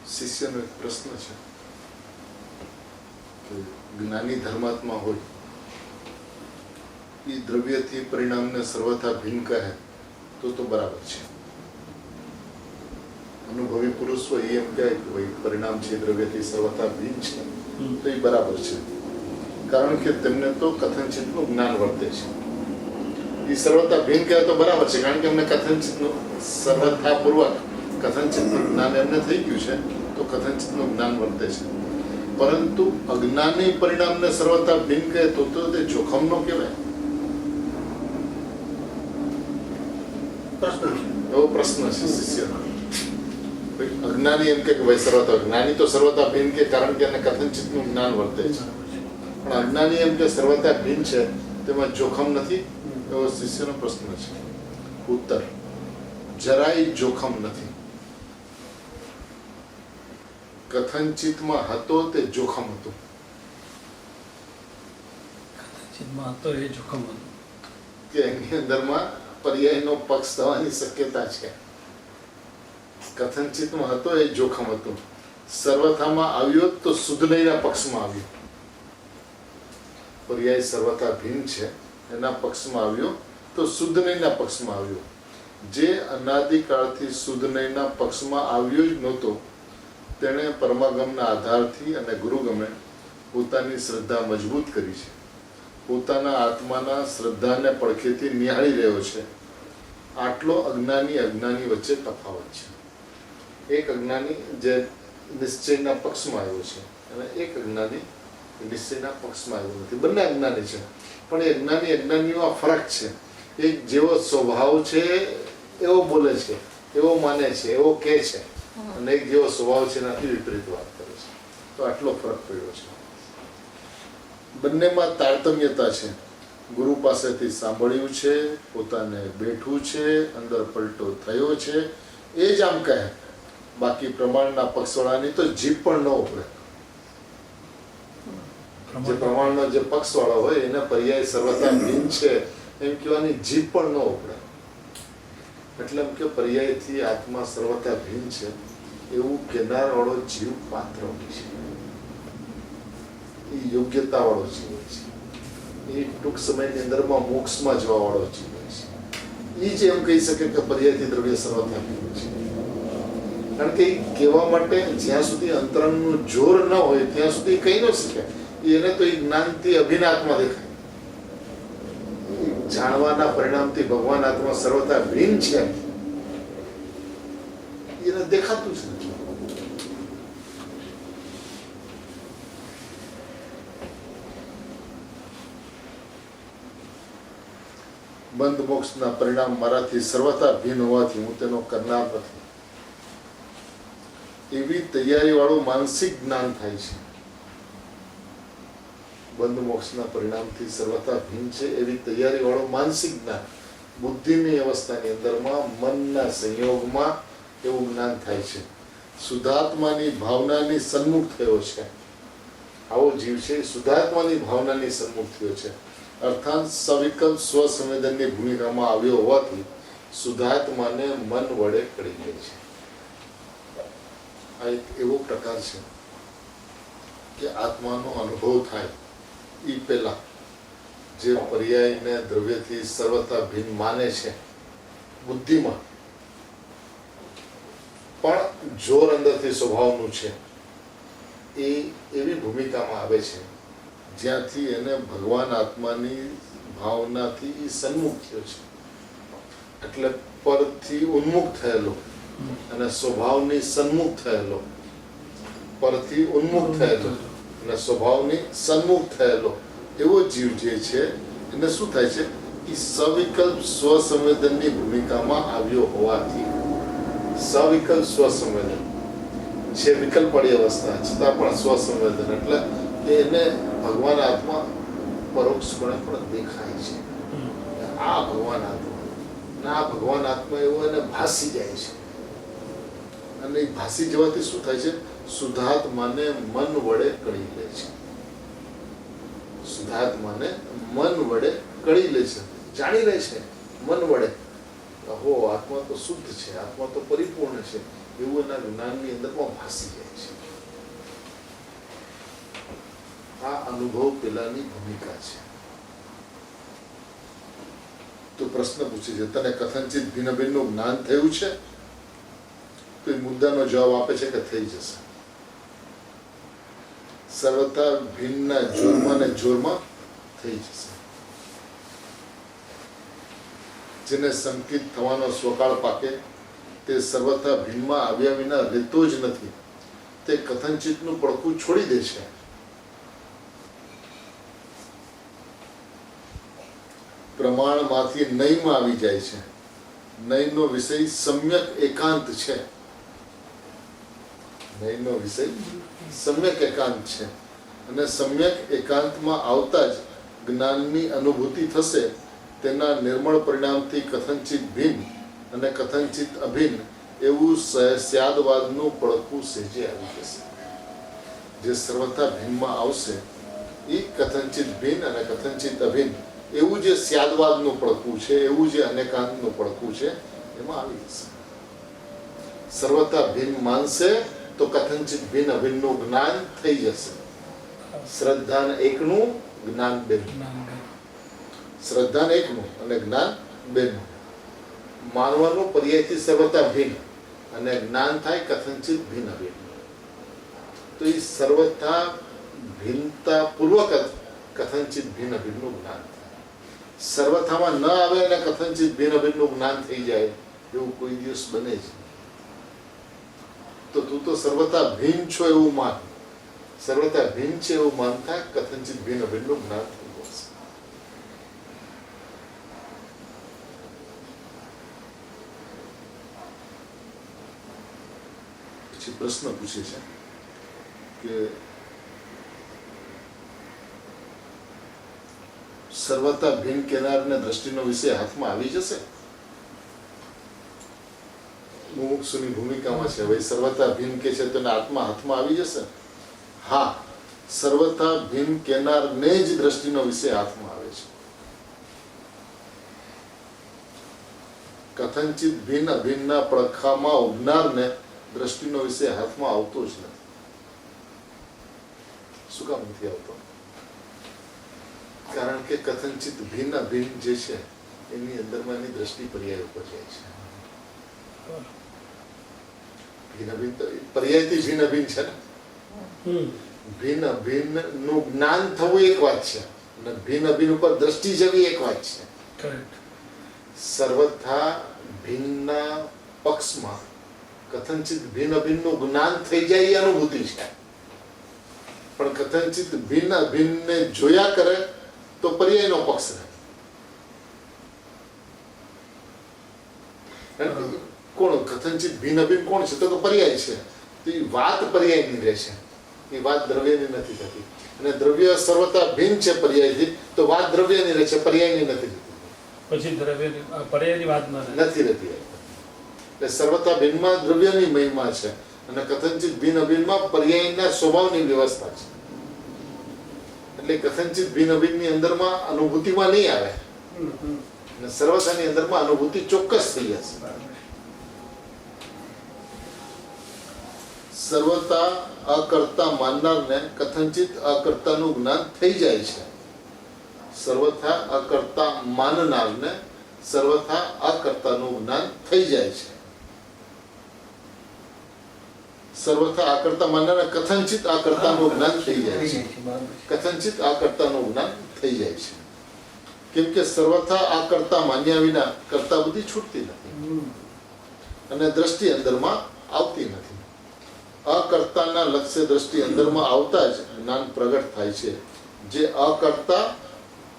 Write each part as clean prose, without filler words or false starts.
શિષ્યનો એક પ્રશ્ન છે કે જ્ઞાની ધર્માત્મા હોય એ દ્રવ્યથી પરિણામને સર્વથા ભિન્ન કહે તો બરાબર છે. અનુભવી પુરુષ હોય એમ કહે કે ભાઈ પરિણામ છે દ્રવ્યથી સર્વથા ભિન્ન છે તો એ બરાબર છે, કારણ કે તેમને તો કથનચિતનું જ્ઞાન વર્તે છે. એ સર્વથા ભિન્ન કહે તો બરાબર છે, કારણ કે એમને કથનચિતનું સર્વથા પૂર્વક કથનચિતનું જ્ઞાન એમને થઈ ગયું છે તો કથનચિતનું જ્ઞાન વર્તે છે. પરંતુ અજ્ઞાની પરિણામને સર્વથા ભિન્ન કહે તો તે જોખમનો કહેવાય. એવો પ્રશ્ન છે શિષ્યનો. અજ્ઞાની એમ કે ભાઈ સર્વથા, જ્ઞાની તો સર્વથા ભિન્ન કે કારણ કે એને કથનચિતનું જ્ઞાન વર્તે છે, પણ અજ્ઞાની એમ કે સર્વથા ભિન્ન છે તેમાં જોખમ નથી, એવો શિષ્યનો પ્રશ્ન છે. ઉત્તર: જરાય જોખમ નથી. કથનચિતમાં હતો તે જોખમ હતું. કથનચિતમાં હતો એ જોખમ હતું કે એની અંદરમાં પર્યાયનો પક્ષ થવાની શક્યતા છે. કથનચિતમાં હતો એ જોખમ હતું. સર્વથામાં આવ્યો તો શુદ્ધનયના પક્ષમાં આવ્યો. પર્યાય સર્વથા ભિન્ન છે એના પક્ષમાં આવ્યો તો શુદ્ધનયના પક્ષમાં આવ્યો. જે અનાદિકાળથી શુદ્ધનયના પક્ષમાં આવ્યો જ નહોતો તેણે પરમાગમના આધારથી અને ગુરુગમે પોતાની શ્રદ્ધા મજબૂત કરી છે. પોતાના આત્માના શ્રદ્ધાને પડખેથી નિહાળી રહ્યો છે. આટલો અજ્ઞાની વચ્ચે તફાવત છે. એક અજ્ઞાની જે નિશ્ચયના પક્ષમાં આવ્યો છે અને એક અજ્ઞાની નિશ્ચયના પક્ષમાં આવ્યો નથી. બંને અજ્ઞાની છે, પણ એ અજ્ઞાનીઓમાં ફરક છે. એક જેવો સ્વભાવ છે એવો બોલે છે, એવો માને છે, એવો કહે છે, અને એક જેવો સ્વભાવ છે એનાથી વિપરીત વાત કરે છે. તો આટલો ફરક પડ્યો છે. બંનેમાં તારતમ્યતા છે. ગુરુ પાસેથી સાંભળ્યું છે, પોતાને બેઠું છે, અંદર પલટો થયો છે, એ જ આમ કહે. બાકી પ્રમાણના પક્ષવાળાની તો જીભ પણ ન ઉપડે. જે પ્રમાણનો જે પક્ષવાળો હોય એને પર્યાય સર્વથા ભિન્ન છે એમ કહેવાની જીભ પણ ન ઉપડે. એટલે એમ કે પર્યાયથી આત્મા સર્વથા ભિન્ન છે એવું કહેનાર વાળો જીવ પાત્ર હોય છે. એ યોગ્યતા વાળો જીવ હોય છે. એ ટૂંક સમયની અંદરમાં મોક્ષમાં જવા વાળો જીવ હોય છે. એ જ એમ કહી શકે કે પર્યાયથી દ્રવ્ય સર્વથા ભિન્ન છે. કારણ કે એ કહેવા માટે જ્યાં સુધી અંતરંગનું જોર ન હોય ત્યાં સુધી કહી ન શકે. એને તો એ જ્ઞાનથી અભિનાત્મા દેખાય. જાણવાના પરિણામથી ભગવાન આત્મા સર્વથા ભિન્ન છે એને દેખાતું જ નથી. બંધ મોક્ષના પરિણામ મારાથી સર્વથા ભિન્ન હોવાથી હું તેનો કરનાર નથી. એવી તૈયારી વાળું માનસિક જ્ઞાન થાય છે. બંધ મોક્ષના પરિણામથી સર્વથા ભિન્ન છે એવી તૈયારી વાળું માનસિક જ્ઞાન બુદ્ધિની અવસ્થાની અંદરમાં મનના સંયોગમાં એવું જ્ઞાન થાય છે. શુદ્ધાત્માની ભાવનાની સન્મુખ થયો છે. આવો જીવ છે શુદ્ધાત્માની ભાવનાની સન્મુખ થયો છે. અર્થાત સવિકલ્પ સ્વસંવેદનની ભૂમિકામાં આવ્યો હોવાથી શુદ્ધાત્માને મન વડે કળી ગઈ છે. આ એક એવો પ્રકાર છે કે આત્માનો અનુભવ થાય એ પહેલા જે પર્યાયને દ્રવ્યથી સર્વથા ભિન્ન માને છે બુદ્ધિમાં, પણ જોર અંદરથી સ્વભાવનું છે, એ એવી ભૂમિકામાં આવે છે જ્યાંથી એને ભગવાન આત્માની ભાવનાથી એ સન્મુખ થયો છે. એટલે પરથી ઉન્મુખ થયેલો અને સ્વભાવની સન્મુખ થયેલો, પરથી ઉન્મુખ થયેલો અને સ્વભાવની સન્મુખ થયેલો એવો જીવ જે છે એને શું થાય છે? એ સવિકલ્પ સ્વસંવેદનની ભૂમિકામાં આવ્યો હોવાથી, સવિકલ્પ સ્વસંવેદન છે વિકલ્પવાળી અવસ્થા છતાં પણ સ્વસંવેદન એટલે એને ભગવાન આત્મા પરોક્ષપણે પણ દેખાય છે. આ ભગવાન આત્મા અને આ ભગવાન આત્મા એવો એને ભાસી જાય છે. અને એ ભાસી જવાથી શું થાય છે? શુદ્ધાત્માને મન વડે કળી લે છે. શુદ્ધાત્માને મન વડે કળી લે છે, જાણી લે છે મન વડે. આત્મા તો શુદ્ધ છે, આત્મા તો પરિપૂર્ણ છે, એવું એના જ્ઞાનની અંદરમાં ભાસી જાય છે. આ અનુભવ પેલાની ભૂમિકા છે. તો પ્રશ્ન પૂછે છે, તને કથનચિત ભિન્ન ભિન્નનું જ્ઞાન થયું છે? તો એ મુદ્દાનો જવાબ આપે છે કે થઈ જશે. સર્વતા ભિન્ન જોરમાં ને જોરમાં થઈ જશે. જેને સંકિત થવાનો સ્વકાળ પાકે તે સર્વતા ભિન્નમાં આવ્યા વિના રહેતો જ નથી. તે કથનચિતનું પડખું છોડી દે છે. પ્રમાણમાંથી નયમાં આવી જાય છે. નયનો વિષય સમ્યક એકાંત છે. નયનો વિષય સમ્યક એકાંત છે અને સમ્યક એકાંતમાં આવતા જ જ્ઞાનની અનુભૂતિ થશે. તેના નિર્મળ પરિણામથી કથનચિત ભિન્ન અને કથનચિત અભિન્ન એવું સ્યાદવાદનું પડખું સહેજે આવી જશે. જે સર્વથા ભિન્નમાં આવશે એ કથનચિત ભિન્ન અને કથનચિત અભિન્ન એવું જે સ્યાદવાદનું પડખું છે, એવું જે અનેકાંતનું પડખું છે, એમાં આવી જશે. સર્વથા ભિન્ન માનશે તો કથનચિત ભિન્ન અભિન્નનું જ્ઞાન થઈ જશે. શ્રદ્ધાન એકનું, જ્ઞાન બેનું. શ્રદ્ધાન એકનું અને જ્ઞાન બેનું. માનવાનું પર્યાયથી સર્વથા ભિન્ન અને જ્ઞાન થાય કથનચિત ભિન્ન અભિન્ન. તો એ સર્વથા ભિન્નતા પૂર્વક કથનચિત ભિન્ન અભિન્નનું જ્ઞાન થાય. સર્વથામાં ન આવે અને કથનચિત ભિન્ન અભિન્નનું જ્ઞાન થઈ જાય એવું કોઈ દિવસ બને જ. તો તું તો સર્વથા ભિન્ન છો એવું માન. સર્વથા ભિન્ન છે એવું માનતા કથનચિત ભિન્ન અભિન્નનું જ્ઞાન થઈ જશે. પછી પ્રશ્ન પૂછે છે કે સર્વથા ભિન્ન કેનારને દ્રષ્ટિનો વિષય હાથમાં આવી જશે? મુમુક્ષુની ભૂમિકામાં છે. ભાઈ સર્વથા ભિન્ન કે છે તો આત્મા હાથમાં આવી જશે? હા, સર્વથા ભિન્ન કેનારને જ દ્રષ્ટિનો વિષય હાથમાં આવે છે. કથનચિત ભિન્ન અભિન્નના પડખામાં ઉગનારને દ્રષ્ટિનો વિષય હાથમાં આવતો જ નથી. શું કામ નથી આવતો? કારણ કે કથનચિત ભિન્ન અભિન્ન જે છે એની અંદરમાં એની દ્રષ્ટિ પર્યાય ઉપર જાય છે. ભિન્ન અભિન્ન પર્યાયથી ભિન્ન અભિન્ન છે ને. ભિન્ન અભિન્ન નું જ્ઞાન થવું એક વાત છે અને ભિન્ન અભિન્ન ઉપર દ્રષ્ટિ જવી એક વાત છે. સર્વથા ભિન્નના પક્ષમાં કથનચિત ભિન્ન અભિન્નનું જ્ઞાન થઈ જાય એ અનુભૂતિ છે. પણ કથનચિત ભિન્ન અભિન્નને જોયા કરે તો પર્યાયનો પક્ષ રહે. કોણ કથનચિત ભિન્ન અભિન્ન કોણ છે? તો પર્યાય છે. તો એ વાત પર્યાયની રહેશે, એ વાત દ્રવ્યની નથી થતી. અને દ્રવ્ય સર્વતા ભિન્ન છે પર્યાયથી, તો વાત દ્રવ્યની રહે છે, પર્યાયની નથી થતી. પછી દ્રવ્યની પર્યાયની વાત નથી રહેતી. એટલે સર્વતા ભિન્નમાં દ્રવ્યની મહિમા છે અને કથનચિત ભિન્ન અભિન્નમાં પર્યાયના સ્વભાવની વ્યવસ્થા છે. એટલે કથનચિત ભિન્ન અભિન્નની અંદરમાં અનુભૂતિમાં નહીં આવે અને સર્વથાની અંદરમાં અનુભૂતિ ચોક્કસ થઈ જશે. સર્વતા અકર્તા માનનારને કથનચિત અકર્તાનું જ્ઞાન થઈ જાય છે. સર્વથા અકર્તા માનનારને સર્વથા અકર્તાનું જ્ઞાન થઈ જાય છે. સર્વથા આકર્તા માનનાર કથનચિત આકર્તાનું જ્ઞાન થઈ જાય છે. કથનચિત આકર્તાનું જ્ઞાન થઈ જાય છે. કેમ કે સર્વથા આકર્તા માન્યા વિના કર્તા બુદ્ધિ છૂટતી નથી અને દ્રષ્ટિ અંદરમાં આવતી નથી. અકર્તાના લક્ષ્ય દ્રષ્ટિ અંદરમાં આવતા જ જ્ઞાન પ્રગટ થાય છે. જે અકર્તા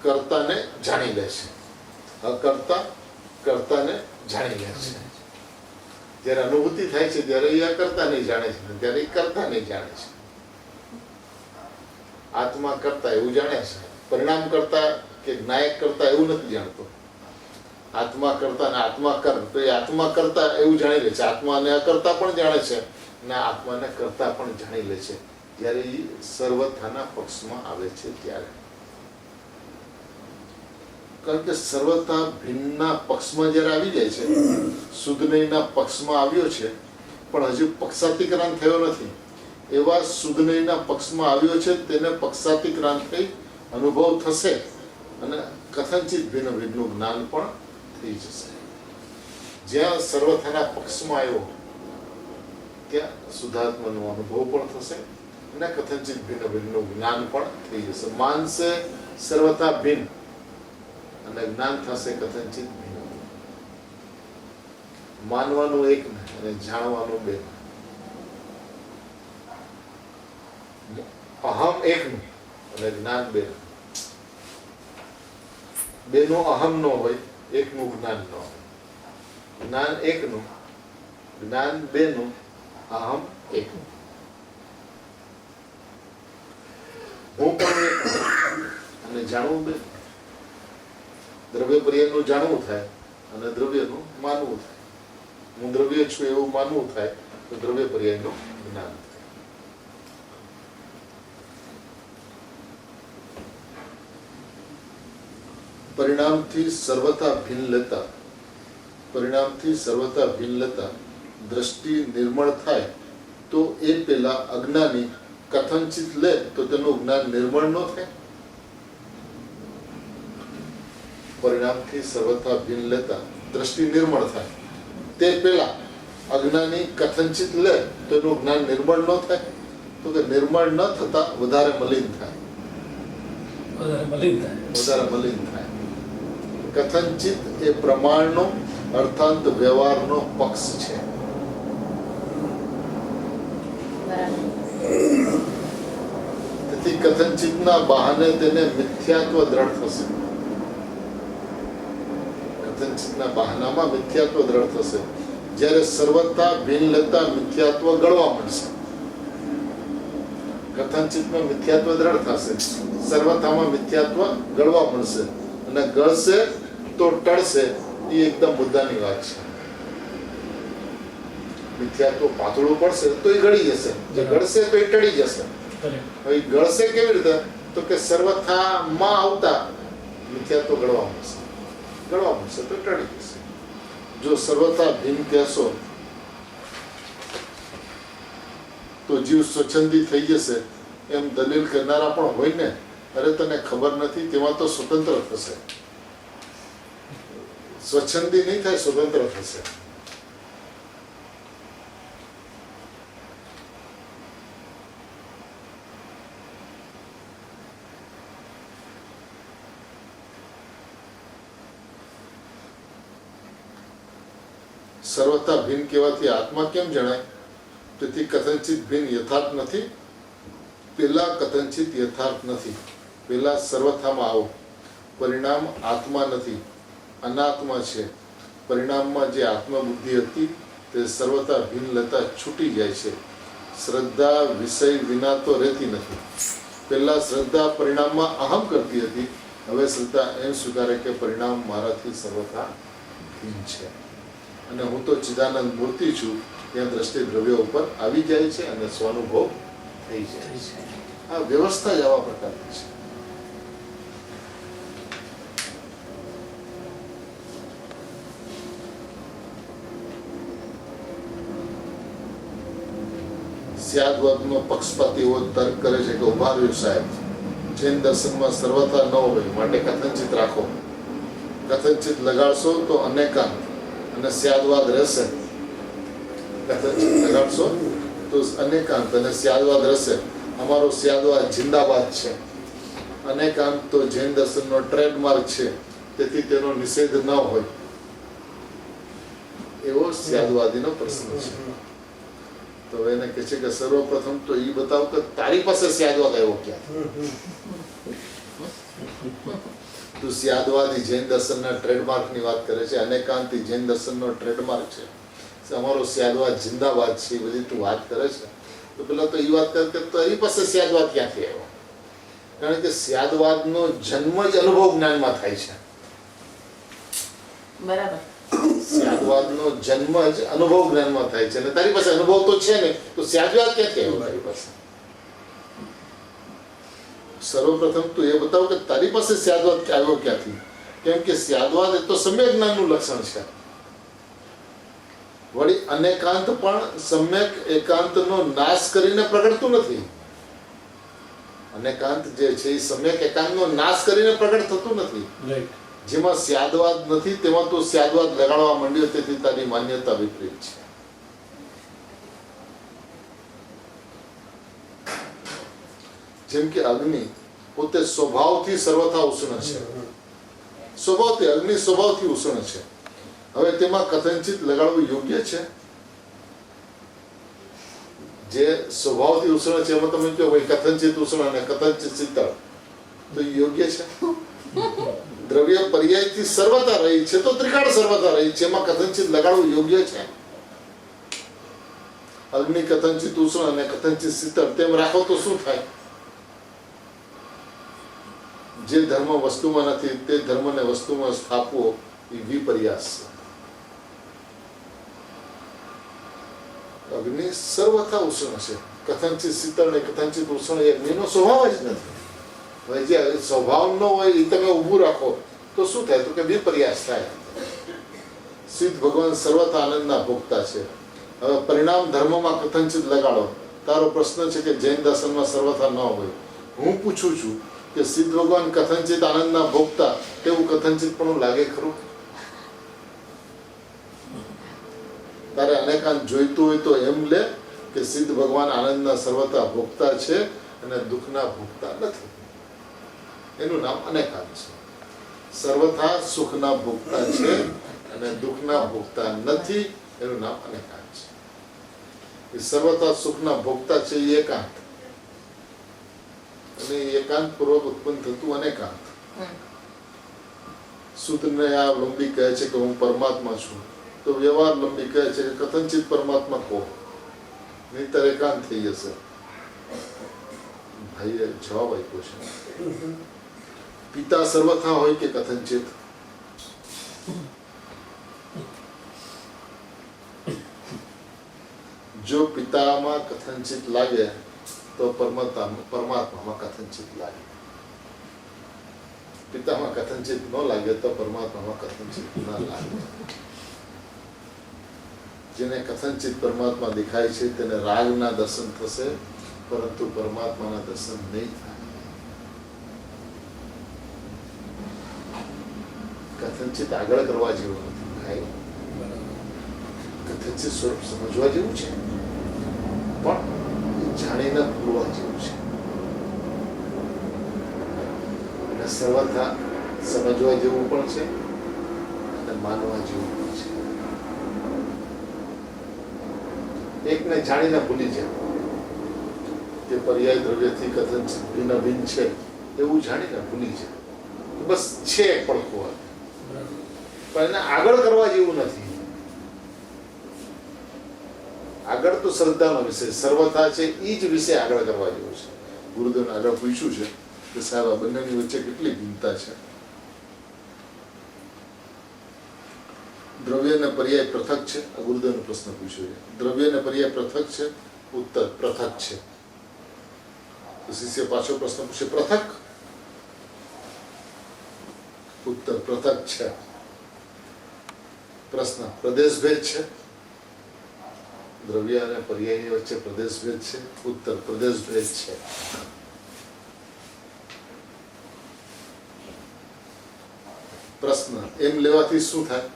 કર્તાને જાણી લે છે. અકર્તા કર્તાને જાણી લે છે. જ્યારે અનુભૂતિ થાય છે ત્યારે એ અકર્તા નહીં જાણે છે, ત્યારે એ કર્તા નહીં જાણે છે. આત્મા કરતા એવું જાણે છે, પરિણામ કરતા કે નાયક કરતા એવું નથી જાણતો. આત્મા કરતા ને આત્મા કર, તો એ આત્મા કરતા એવું જાણી લે છે. આત્માને અકર્તા પણ જાણે છે ને આત્માને કરતા પણ જાણી લે છે જ્યારે એ સર્વથાના પક્ષમાં આવે છે ત્યારે. કારણ કે સર્વથા ભિન્નના પક્ષમાં જ્યારે આવી જાય છે, શુદ્ધ નયના પક્ષમાં આવ્યો છે પણ હજુ પક્ષાતિક્રાંત થયો નથી. એવા સુધનયના પક્ષમાં આવ્યો છે, તેને પક્ષાતિક્રાંત થઈ અનુભવ થશે અને કથનચિત ભિન્ન ભિન્નનું જ્ઞાન પણ થઈ જશે. જ્યાં સર્વથાના પક્ષમાં આવ્યો ત્યાં શુદ્ધાત્માનો અનુભવ પણ થશે અને કથનચિત ભિન્ન ભિન્નનું જ્ઞાન પણ થઈ જશે. માનસે સર્વથા ભિન્ન અને જ્ઞાન થશે કથનચિત ભિન્ન. માનવાનું એક ને અને જાણવાનું બે. અહમ એકનું અને જ્ઞાન બે. બેનું અહમ ન હોય, એકનું જ્ઞાન ન હોય. જ્ઞાન એકનું, જ્ઞાન બેનું, અહમ એકનું. હું પણ એક અને જાણવું બે. દ્રવ્ય પર્યાયનું જાણવું થાય અને દ્રવ્યનું માનવું થાય. હું દ્રવ્ય છું એવું માનવું થાય તો દ્રવ્ય પર્યાયનું જ્ઞાન થાય. પરિણામથી સર્વથા ભિન્ન લેતા, પરિણામથી સર્વથા ભિન્ન લેતા દ્રષ્ટિ નિર્મળ થાય તો એ પેલા અજ્ઞાની કથનચિત લે તો તેનું જ્ઞાન નિર્મળ ન થાય. પરિણામથી સર્વથા ભિન્ન લેતા દ્રષ્ટિ નિર્મળ થાય તે પેલા અજ્ઞાની કથનચિત લે તો એનું જ્ઞાન નિર્મળ ન થાય. તો કે નિર્મળ ન થતા વધારે મલિન થાય. વધારે મલિન થાય. વધારે મલિન થાય. કથનચિત એ પ્રમાણનો અર્થાંત વ્યવહારનો પક્ષ છે. તેથી કથનચિતના બહાને તેને મિથ્યાત્વ દ્રઢ થશે. કથનચિતના બહાનામાં મિથ્યાત્વ દ્રઢ થશે. જ્યારે સર્વથા ભિન્ન લેતા મિથ્યાત્વ ગળવા મળશે. કથનચિતમાં મિથ્યાત્વ દ્રઢ થશે, સર્વથામાં મિથ્યાત્વ ગળવા મળશે અને ગળશે તો ટળશે. એ એકદમ મુદ્દાની વાત છે. મિથ્યાત્વ પાતળું પડશે તો એ ગળી જશે, જે ગળશે તો એ ટળી જશે. હવે ગળશે કેવી રીતે? તો કે સર્વથામાં આવતા મિથ્યાત્વ ગળવા મળશે, ગળવા મળશે તો ટળી જશે. જો સર્વથા ભિન્ન કહેશો તો જીવ સ્વચ્છંદી થઈ જશે એમ દલીલ કરનારા પણ હોય ને. અરે તને ખબર નથી, તેમાં તો સ્વતંત્ર થશે. સ્વચ્છંદી નહીં થાય, સ્વતંત્ર થશે. સર્વથા ભિન્ન કહેવાથી આત્મા કેમ જણાય? તેથી કથનચિત ભિન્ન યથાર્થ નથી. પેલા કથનચિત યથાર્થ નથી. પેલા સર્વથામાં આવો. પરિણામ આત્મા નથી, અનાત્મા છે. પરિણામમાં જે આત્મબુદ્ધિ હતી તે સર્વથા ભિન્ન લેતા છૂટી જાય છે. શ્રદ્ધા વિષય વિના તો રહેતી નથી. પહેલા શ્રદ્ધા પરિણામમાં અહમ કરતી હતી. હવે શ્રદ્ધા એમ સ્વીકારે કે પરિણામ મારાથી સર્વથા ભિન્ન છે અને હું તો ચિદાનંદ મૂર્તિ છું. ત્યાં દ્રષ્ટિ દ્રવ્ય ઉપર આવી જાય છે અને સ્વાનુભવ થઈ જાય છે. આ વ્યવસ્થા જ આવા પ્રકારની છે. સ્યાદવાદનો પક્ષપાતી એવો તર્ક કરે છે કે ઉભા રહ્યો સાહેબ, જૈન દર્શનમાં સર્વથા ન હોય માટે કથનચિત રાખો. કથનચિત લગાડશો તો અનેકાંત અને સ્યાદવાદ રહેશે. કથનચિત લગાડશો તો અનેકાંત અને સ્યાદવાદ રહેશે. અમારો સ્યાદવાદ જિંદાબાદ છે. અનેકાંત તો જૈન દર્શનનો ટ્રેડમાર્ક છે, તેથી તેનો નિષેધ ન હોય એવો સ્યાદવાદીનો પ્રશ્ન છે. તો એને કહે છે કે સર્વપ્રથમ તો એ બતાવ કે તારી પાસે સ્યાદવાદ આવ્યો ક્યાં? તું સ્યાદવાદી જૈન દર્શનના ટ્રેડમાર્કની વાત કરે છે. અનેકાંતી જૈન દર્શનનો ટ્રેડમાર્ક છે. અમારો સ્યાદવાદ જિંદાબાદ છે, એ બધી તું વાત કરે છે. તો પેલા તો એ વાત કર કે તારી પાસે સ્યાદવાદ ક્યાંથી આવ્યો? કારણ કે સ્યાદવાદનો જન્મ જ અનુભવ જ્ઞાનમાં થાય છે. બરાબર. સ્યાદવાદનો જન્મ જ અનુભવ જ્ઞાનમાં થાય છે અને તારી પાસે અનુભવ તો છે ને, તો સ્યાદવાદ ક્યાંથી આવ્યો તારી પાસે? સર્વપ્રથમ તો એ બતાવો કે તારી પાસે સ્યાદવાદ આવ્યો ક્યાંથી? કેમ કે સ્યાદવાદ એ તો સમ્યક જ્ઞાનનું લક્ષણ છે. વળી અનેકાંત પણ સમ્યક એકાંતનો નાશ કરીને પ્રગટતું નથી. અનેકાંત જે છે એ સમ્યક એકાંતનો નાશ કરીને પ્રગટ થતું નથી. રાઈટ. જેમાં સ્યાદવાદ નથી તેમાં તો સ્યાદવાદ લગાડવા માંડ્યો, તેથી તારી માન્યતા વિપરીત છે. જેમ કે અગ્નિ પોતે સ્વભાવથી સર્વથા ઉષ્ણ છે. સ્વભાવથી અગ્નિ સ્વભાવથી ઉષ્ણ છે. હવે તેમાં કથનચિત લગાડવું યોગ્ય છે? જે સ્વભાવથી ઉષ્ણ છે એમાં તમે કહો ભાઈ કથનચિત ઉષ્ણ અને કથનચિત શીતળ, તો એ યોગ્ય છે? દ્રવ્ય પર્યાયથી સર્વતા રહી છે તો ત્રિકાળ સર્વતા રહી છે, એમાં કથનચિત લગાડવું યોગ્ય છે? અગ્નિ કથનચિત ઉષ્ણ અને કથનચિત શીતળ તેમ રાખો તો શું થાય? જે ધર્મ વસ્તુમાં નથી તે ધર્મને વસ્તુમાં સ્થાપવો એ વિપર્યાસ છે. અગ્નિ સર્વથા ઉષ્ણ છે, કથનચિત શીતળ ને કથનચિત ઉષ્ણ એ અગ્નિનો સ્વભાવ જ નથી. હવે જે સ્વભાવ ન હોય એ તમે ઊભું રાખો તો શું થાય? તો કે વિપર્યાસ થાય. સિદ્ધ ભગવાન સર્વથા આનંદના ભોગતા છે. હવે પરિણામ ધર્મમાં કથનચિત લગાડો. તારો પ્રશ્ન છે કે જૈન દર્શનમાં સર્વથા ન હોય. હું પૂછું છું કે સિદ્ધ ભગવાન કથનચિત આનંદના ભોગતા, તેવું કથનચિત પણ લાગે ખરું? તારે અનેકાંત જોઈતું હોય તો એમ લે કે સિદ્ધ ભગવાન આનંદના સર્વથા ભોગતા છે અને દુઃખના ભોગતા નથી. એનું નામ અનેકાંત છે. સર્વથા સુખના ભોગતા છે અને દુઃખના ભોગતા નથી, એનું નામ અનેકાંત છે. એ સર્વથા સુખના ભોગતા છે એ એકાંત, અને એકાંત પૂર્વક ઉત્પન્ન થતું અનેકાંત. સૂત્રને આ લંબી કહે છે કે હું પરમાત્મા છું, તો વ્યવહાર લંબી કહે છે કે કથનચિત પરમાત્મા કહો, નહીંતર એકાંત થઈ જશે. ભાઈએ જવાબ આપ્યો છે. પિતા સર્વથા હોય કે કથનચિત? જો પિતામાં કથનચિત લાગે તો પરમાત્મામાં કથનચિત લાગે. પિતામાં કથનચિત ન લાગે તો પરમાત્મામાં કથનચિત ન લાગે. જેને કથનચિત પરમાત્મા દેખાય છે તેને રાગના દર્શન થશે, પરંતુ પરમાત્માના દર્શન નહીં થાય. કથનચિત આગળ કરવા જેવું નથી ભાઈ. કથનચિત સ્વરૂપ સમજવા જેવું છે, પણ જાણીને ભૂલવા જેવું છે. અને સર્વથા સમજવા જેવું પણ છે અને માનવા જેવું પણ છે. એકને જાણીને ભૂલી જાય કે પર્યાય દ્રવ્યથી કથનચિત ભિન્ન ભિન્ન છે, એવું જાણીને ભૂલી જાય. બસ છે પડખું, પણ એને આગળ કરવા જેવું નથી. આગળ તો શ્રદ્ધાનો વિષય સર્વથા છે, એ જ વિષય આગળ કરવા જેવું છે. ગુરુદેવને આગળ પૂછ્યું છે કે સાહેબ આ બંનેની વચ્ચે કેટલી ભિન્નતા છે? દ્રવ્ય અને પર્યાય પૃથક છે. આ ગુરુદેવનો પ્રશ્ન પૂછ્યો છે. દ્રવ્ય અને પર્યાય પૃથક છે? ઉત્તર પૃથક છે. તો શિષ્ય પાછો પ્રશ્ન પૂછે પૃથક? ઉત્તર પૃથક છે. પ્રશ્ન પ્રદેશ ભેદ છે? દ્રવ્ય અને પર્યાયની વચ્ચે પ્રદેશ ભેદ છે? ઉત્તર પ્રદેશ ભેદ છે. પ્રશ્ન એમ લેવાથી શું થાય?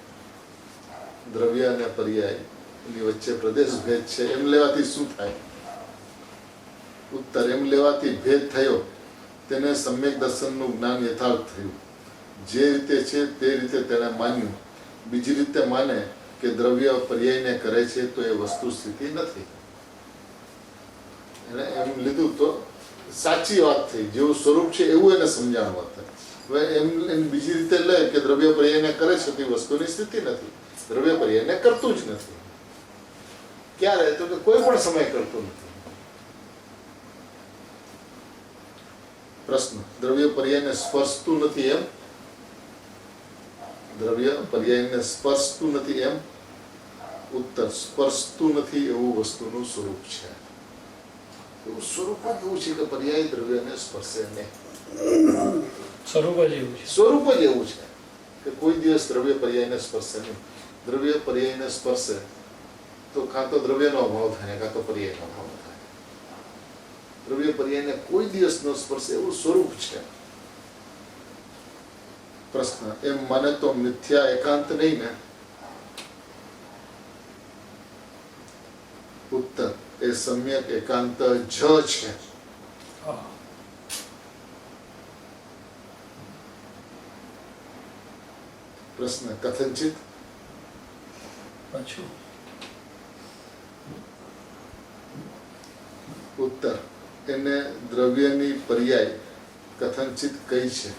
દ્રવ્ય અને પર્યાય ની વચ્ચે પ્રદેશ ભેદ છે, એમ લેવાથી શું થાય? ઉત્તર એમ લેવાથી ભેદ થયો તેને સમ્યક દર્શનનું જ્ઞાન યથાર્થ થયું. જે રીતે છે તે રીતે તેને માન્યું. બીજી રીતે માને કે દ્રવ્ય પર્યાયને કરે છે તો એ વસ્તુ સ્થિતિ નથી. એને એમ લીધું તો સાચી વાત થઈ, જેવું સ્વરૂપ છે એવું એને સમજાણ વાત થાય. હવે એમ બીજી રીતે લે કે દ્રવ્ય પર્યાયને કરે છે તે વસ્તુની સ્થિતિ નથી, દ્રવ્ય પર્યાયને કરતું જ નથી. ક્યારે? તો કે કોઈ પણ સમય કરતું નથી. પ્રશ્ન દ્રવ્ય પર્યાયને સ્પર્શતું નથી એમ? દ્રવ્ય પર્યાયને સ્પર્શતું નથી એમ? ઉત્તર સ્પર્શતું નથી એવું વસ્તુનું સ્વરૂપ છે. એવું સ્વરૂપ જ એવું છે કે પર્યાય દ્રવ્યને સ્પર્શે નહીં. સ્વરૂપ જ એવું છે. સ્વરૂપ જ એવું છે કે કોઈ દિવસ દ્રવ્ય પર્યાયને સ્પર્શે નહીં. દ્રવ્ય પર્યાયને સ્પર્શે તો કાં તો દ્રવ્યનો અભાવ થાય, કાં તો પર્યાયનો અભાવ થાય. દ્રવ્ય પર્યાયને કોઈ દિવસ ન સ્પર્શે એવું સ્વરૂપ છે. પ્રશ્ન, એમ મને તો મિથ્યા એકાંત નહીં ને? ઉત્તર, એ સમ્યક એકાંત જ છે. હા. પ્રશ્ન, કથનચિત? પાછું ઉત્તર, એને દ્રવ્યની પર્યાય કથનચિત કઈ છે.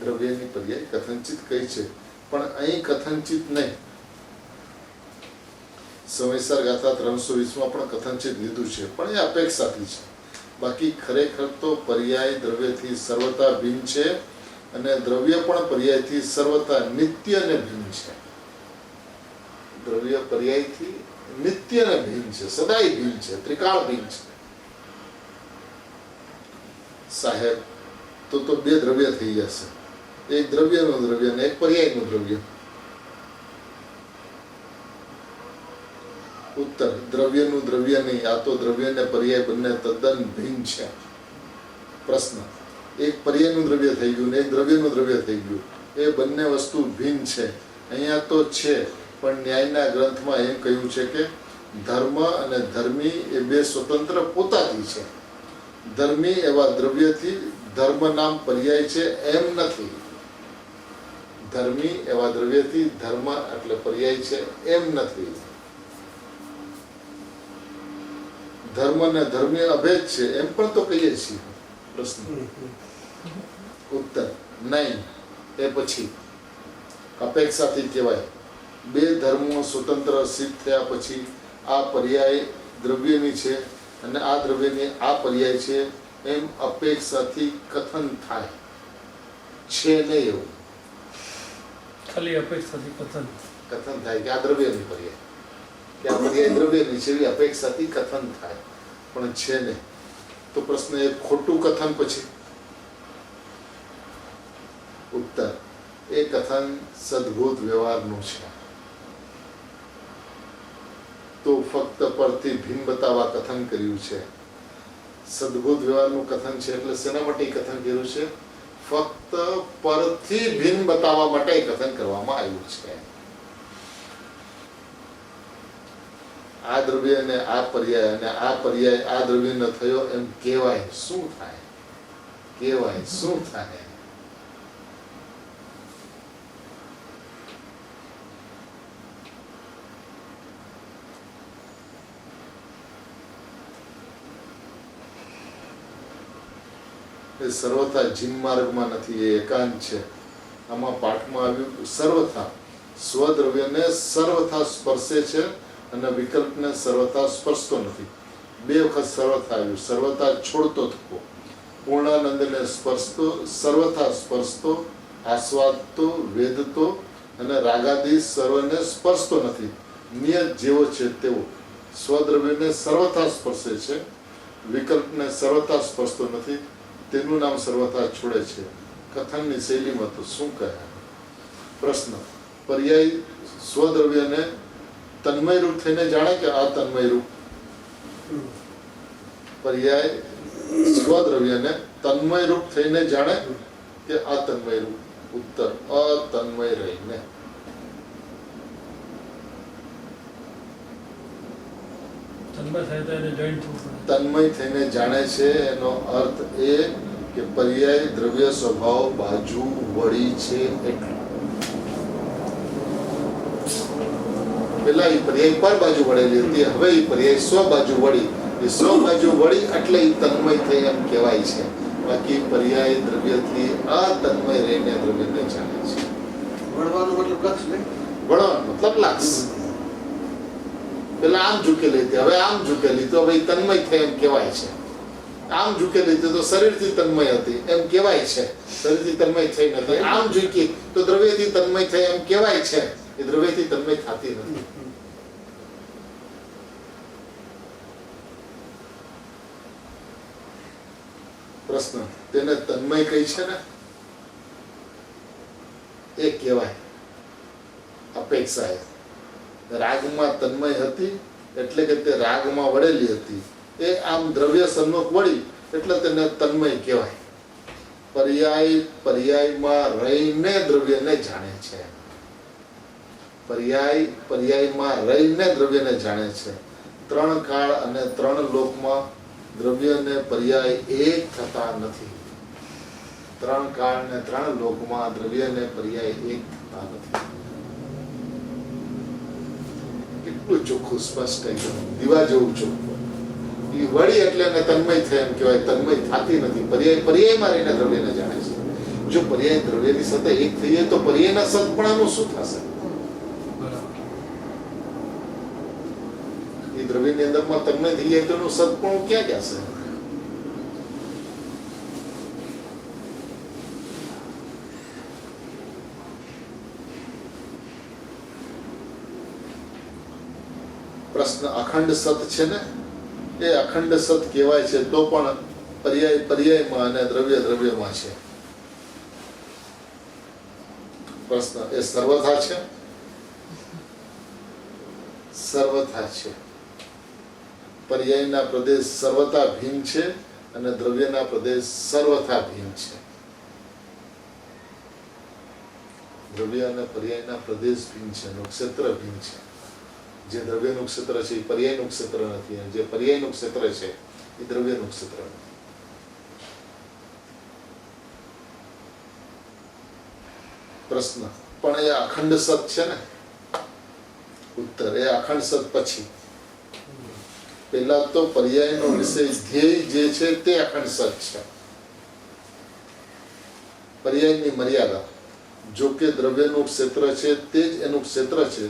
દ્રવ્યની પર્યાય કથનચિત કઈ છે, પણ અહીં કથનચિત નહીં. સમયસર ગાથા 320 પણ કથનચિત લીધું છે, પણ એ અપેક્ષાથી છે. બાકી ખરેખર તો પર્યાય દ્રવ્યથી સર્વતા ભિન્ન છે, અને દ્રવ્ય પણ પર્યાયથી સર્વતા નિત્ય અને ભિન્ન છે. દ્રવ્ય પર્યાયથી નિત્ય અને ભિન્ન છે, સદાય ભિન્ન છે, ત્રિકાળ ભિન્ન છે. સાહેબ, તો બે દ્રવ્ય થઈ જશે, એક દ્રવ્યનું દ્રવ્ય અને એક પર્યાયનું દ્રવ્ય. ઉત્તર, દ્રવ્યનું દ્રવ્ય નહીં, આ તો દ્રવ્ય ને પર્યાય બંને તદ્દન ભિન્ન છે. પ્રશ્ન, એક પર્યાયનું દ્રવ્ય થઈ ગયું ને એક દ્રવ્યનું દ્રવ્ય થઈ ગયું, એ બંને વસ્તુ ભિન્ન છે. અહીંયા તો છે, પણ ન્યાયના ગ્રંથમાં એમ કહ્યું છે કે ધર્મ અને ધર્મી એ બે સ્વતંત્ર પોતાથી છે. ધર્મી એવા દ્રવ્યથી ધર્મ નામ પર્યાય છે એમ નથી. ધર્મી એવા દ્રવ્યથી ધર્મ એટલે પર્યાય છે એમ નથી. ધર્મ ને ધર્મી અભેદ છે એમ પણ તો કહીએ છીએ. પ્રશ્ન, ઉત્તર, નહીં. એ પછી અપેક્ષાથી કહેવાય. બે ધર્મો સ્વતંત્ર સિદ્ધ થયા પછી આ પર્યાય દ્રવ્યની છે અને આ દ્રવ્યની આ પર્યાય છે એમ અપેક્ષાથી કથન થાય છે નહીં. એવું ખાલી અપેક્ષાથી કથન થાય કે આ દ્રવ્યની પર્યાય, કે આ પર્યાય દ્રવ્યની છે એવી અપેક્ષાથી કથન થાય, પણ છે નહીં. તો પ્રશ્ન, એ ખોટું કથન પછી? ઉત્તર, એ કથન સદભૂત વ્યવહારનું છે. તો ફક્ત પરથી ભિન્ન બતાવવા કથન કર્યું છે. સદભૂત વ્યવહારનું કથન છે એટલે શેના માટે કથન કર્યું છે? ફક્ત પરથી ભિન્ન બતાવવા માટે કથન કરવામાં આવ્યું છે. આ દ્રવ્ય અને આ પર્યાય અને આ પર્યાય આ દ્રવ્ય ન થયો એમ કહેવાય શું થાય? કહેવાય શું થાય? એ સર્વથા જીન માર્ગમાં નથી, એ એકાંત છે. આમાં પાઠમાં આવ્યું સર્વથા સ્વદ્રવ્યને સર્વથા સ્પર્શે છે અને વિકલ્પને સર્વથા સ્પર્શતો નથી. બે વખત સર્વથા આવ્યું. સર્વથા છોડતો થકો, પૂર્ણાનંદને સ્પર્શતો, સર્વથા સ્પર્શતો, આસ્વાદતો, વેદતો અને રાગાદી સર્વને સ્પર્શતો નથી. નિયત જેવો છે તેવો સ્વદ્રવ્યને સર્વથા સ્પર્શે છે, વિકલ્પને સર્વથા સ્પર્શતો નથી. તેનું નામ સર્વથા છોડે છે. કથનની શૈલીમાં તો શું કહે? પ્રશ્ન, પર્યાય સ્વદ્રવ્યને તન્મય રૂપ થઈને જાણે કે અતન્મય રૂપ? પર્યાય સ્વદ્રવ્યને તન્મય રૂપ થઈને જાણે કે અતન્મય રૂપ? ઉત્તર, અતન્મય રહીને. તન્મય થઈને જાણે છે. એનો અર્થ એ કે પર્યાય દ્રવ્ય સ્વભાવ બાજુ વળી છે એટલું. પેલા એ પર્યાય પર બાજુ વળેલી હતી, હવે એ પર્યાય સ્વ બાજુ વળી. એ સ્વ બાજુ વળી એટલે એ તન્મય થઈ એમ કહેવાય છે. બાકી પર્યાય દ્રવ્યથી અતન્મય રહીને દ્રવ્યને જાણે છે. વળવાનો મતલબ લક્ષ નહીં, વળવાનો મતલબ લક્ષ. પેલા આમ ઝૂકેલી હતી, હવે આમ ઝૂકેલી, તો હવે તન્મય થઈ એમ કહેવાય છે. આમ ઝૂકેલી હતી તો શરીરથી તન્મય હતી એમ કહેવાય છે. શરીરથી તન્મય થઈ નથી. આમ ઝૂકી તો દ્રવ્યથી તન્મય થઈ એમ કહેવાય છે. એ દ્રવ્યથી તન્મય થતી નથી. પ્રશ્ન, તેને તન્મય કઈ છે ને એ કહેવાય અપેક્ષા. રાગમાં તન્મય હતી એટલે કે તે રાગમાં વળેલી હતી. એ આમ દ્રવ્ય સન્મુખ વળી એટલે તેને તન્મય કહેવાય. પર્યાયમાં રહીને દ્રવ્યને જાણે છે. પર્યાયમાં રહીને દ્રવ્યને જાણે છે. 3 કાળ અને 3 લોકમાં દ્રવ્ય ને પર્યાય એક થતા નથી. 3 કાળ ને 3 લોકમાં દ્રવ્ય ને પર્યાય એક થતા નથી. કેટલું ચોખ્ખું સ્પષ્ટ એકદમ દીવા જેવું ચોખ્ખું. એ વળી એટલે એને તન્મય થાય એમ કહેવાય. તન્મય થતી નથી. પર્યાયમાં રહીને દ્રવ્યને જાણે છે. જો પર્યાય દ્રવ્યની સાથે એક થઈ જાય તો પર્યાયના સદપણાનું શું થશે? એ દ્રવ્યની અંદરમાં તન્મય થઈ જાય તો એનું સદપણું ક્યાં જશે? પ્રશ્ન અખંડ સત છે ને, એ અખંડ સત કહેવાય છે તો પણ પર્યાયમાં અને દ્રવ્યમાં છે. પ્રશ્ન એ સર્વથા છે? સર્વથા છે. પર્યાયના પ્રદેશ સર્વથા ભિન્ન છે અને દ્રવ્યના પ્રદેશ સર્વથા ભિન્ન છે. દ્રવ્ય અને પર્યાયના પ્રદેશ ભિન્ન છે, ક્ષેત્ર ભિન્ન છે. જે દ્રવ્યનું ક્ષેત્ર છે એ પર્યાયનું ક્ષેત્ર નથી, અને જે પર્યાયનું ક્ષેત્ર છે એ દ્રવ્યનું ક્ષેત્ર નથી. પ્રશ્ન પણ એ અખંડ સત છે ને? ઉત્તર એ અખંડ સત પછી. પહેલા તો પર્યાયનો વિષય ધ્યેય જે છે તે અખંડ સત છે. પર્યાયની મર્યાદા જો કે દ્રવ્યનું ક્ષેત્ર છે તે જ એનું ક્ષેત્ર છે,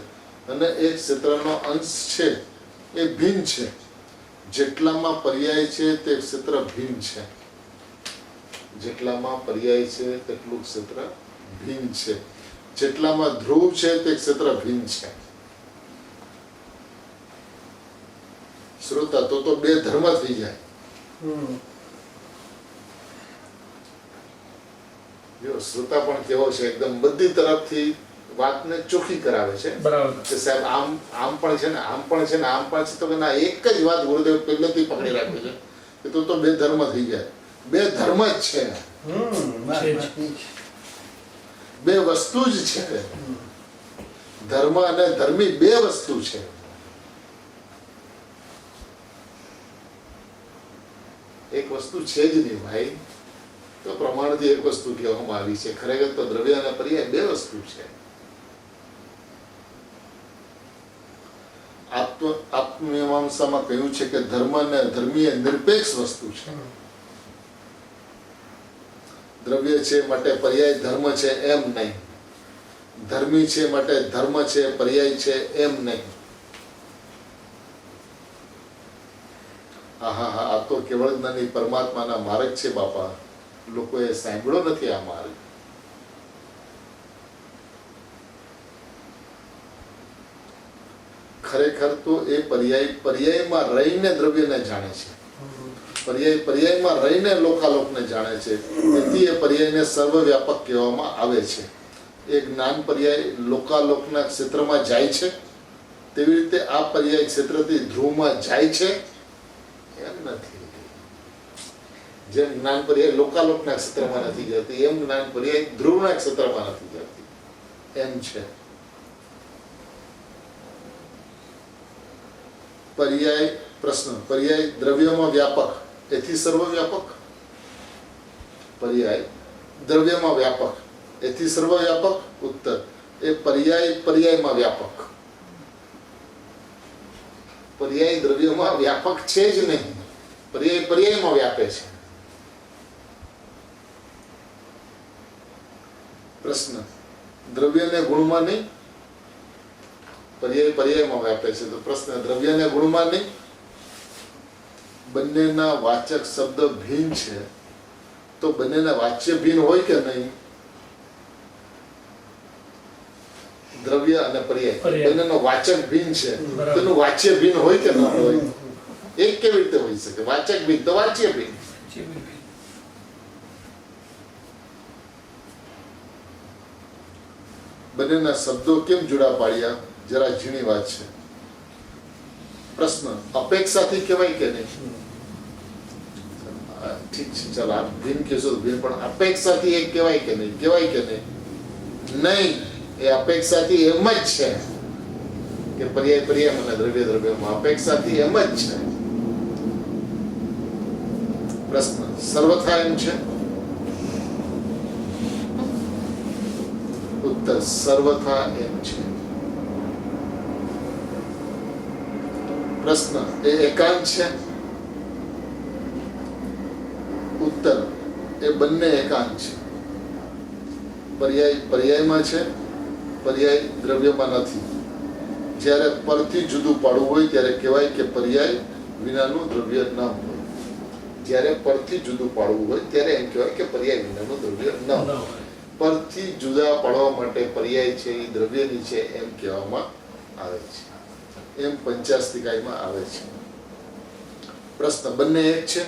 અને એ ક્ષેત્રનો અંશ છે એ ભિન્ન છે. જેટલામાં પર્યાય છે તે ક્ષેત્ર ભિન્ન છે. જેટલામાં પર્યાય છે તેટલું ક્ષેત્ર ભિન્ન છે. જેટલામાં ધ્રુવ છે તે ક્ષેત્ર ભિન્ન છે. શ્રોતા તો બે ધર્મ થઈ જાય. જો શ્રોતા પણ કેવો છે, એકદમ બધી તરફથી વાતને ચોખ્ખી કરાવે છે કે સાહેબ આમ પણ છે ને, આમ પણ છે ને, આમ પણ છે. તો કે ના, એક જ વાત ગુરુદેવ પહેલેથી પકડી રાખે છે કે તો બે ધર્મ થઈ જાય. બે ધર્મ જ છે, બે વસ્તુ જ છે. ધર્મ અને ધર્મી બે વસ્તુ છે. એક વસ્તુ છે જ નહીં ભાઈ. તો પ્રમાણથી એક વસ્તુ કહેવામાં આવી છે. ખરેખર તો દ્રવ્ય અને પર્યાય બે વસ્તુ છે. આત્મમીમાંસામાં કહ્યું છે કે ધર્મ અને ધર્મીય નિરપેક્ષ વસ્તુ છે. દ્રવ્ય છે માટે પર્યાય ધર્મ છે એમ નહીં. ધર્મી છે માટે ધર્મ છે પર્યાય છે એમ નહીં. આ તો કેવળ જ્ઞાની પરમાત્માના માર્ગ છે બાપા. લોકોએ સાંભળ્યો નથી આ માર્ગ. ખરેખર તો એ પર્યાયમાં રહીને દ્રવ્યને જાણે છે. પર્યાયમાં રહીને લોકાલોકને જાણે છે. તેથી એ પર્યાયને સર્વવ્યાપક કહેવામાં આવે છે. એ જ્ઞાન પર્યાય લોકાલોકના ક્ષેત્રમાં જાય છે, તેવી રીતે આ પર્યાય ક્ષેત્રથી ધ્રુવમાં જાય છે એમ નથી. જેમ જ્ઞાન પર્યાય લોકાલોકના ક્ષેત્રમાં નથી જતી, એમ જ્ઞાન પર્યાય ધ્રુવના ક્ષેત્રમાં નથી જતી એમ છે. પર્યાય પ્રશ્ન પર્યાય દ્રવ્યમાં વ્યાપક એથી સર્વવ્યાપક? પર્યાય દ્રવ્યમાં વ્યાપક એથી સર્વવ્યાપક? ઉત્તર એ પર્યાયમાં વ્યાપક. પર્યાય દ્રવ્યમાં વ્યાપક છે જ નહીં. પર્યાયમાં વ્યાપે છે. પ્રશ્ન દ્રવ્યને ગુણમાં નહીં, પર્યાયમાં વ્યાપે છે. તો પ્રશ્ન દ્રવ્યને ગુણમાં નહીં. બંનેના વાચક શબ્દ ભિન્ન છે તો બંનેના વાચ્ય ભિન્ન હોય કે નહીં? દ્રવ્ય અને પર્યાય બંનેનો વાચક ભિન્ન છે, તેનું વાચ્ય ભિન્ન હોય કે ન હોય? એક કેવી રીતે હોઈ શકે? વાચક ભિન્ન તો વાચ્ય ભિન્ન. બંનેના શબ્દો કેમ જુદા પાડ્યા? જરા ઝીણી વાત છે. પ્રશ્ન અપેક્ષાથી કહેવાય કે નહીં? ઠીક છે, ચાલો આપ ભીન કહેશો તો ભીન, પણ અપેક્ષાથી એ કહેવાય કે નહીં? કહેવાય કે નહીં? નહીં, એ અપેક્ષાથી એમ જ છે કે પર્યાય પર્યાય અને દ્રવ્ય દ્રવ્યમાં અપેક્ષાથી એમ જ છે. પ્રશ્ન સર્વથા એમ છે? ઉત્તર સર્વથા એમ છે. પ્રશ્ન એ એકાંત છે? ઉત્તર એ બંને એકાંત છે. પર્યાય પર્યાયમાં છે, પર્યાય દ્રવ્યમાં નથી. જ્યારે પરથી જુદું પાડવું હોય ત્યારે કહેવાય કે પર્યાય વિનાનું દ્રવ્ય ન હોય. જ્યારે પરથી જુદું પાડવું હોય ત્યારે એમ કહેવાય કે પર્યાય વિનાનું દ્રવ્ય ન હોય. પરથી જુદા પાડવા માટે પર્યાય છે એ દ્રવ્યની છે એમ કહેવામાં આવે છે, એમ પંચાસ્તિકાયમાં આવે છે. પ્રશ્ન બંને એક છે?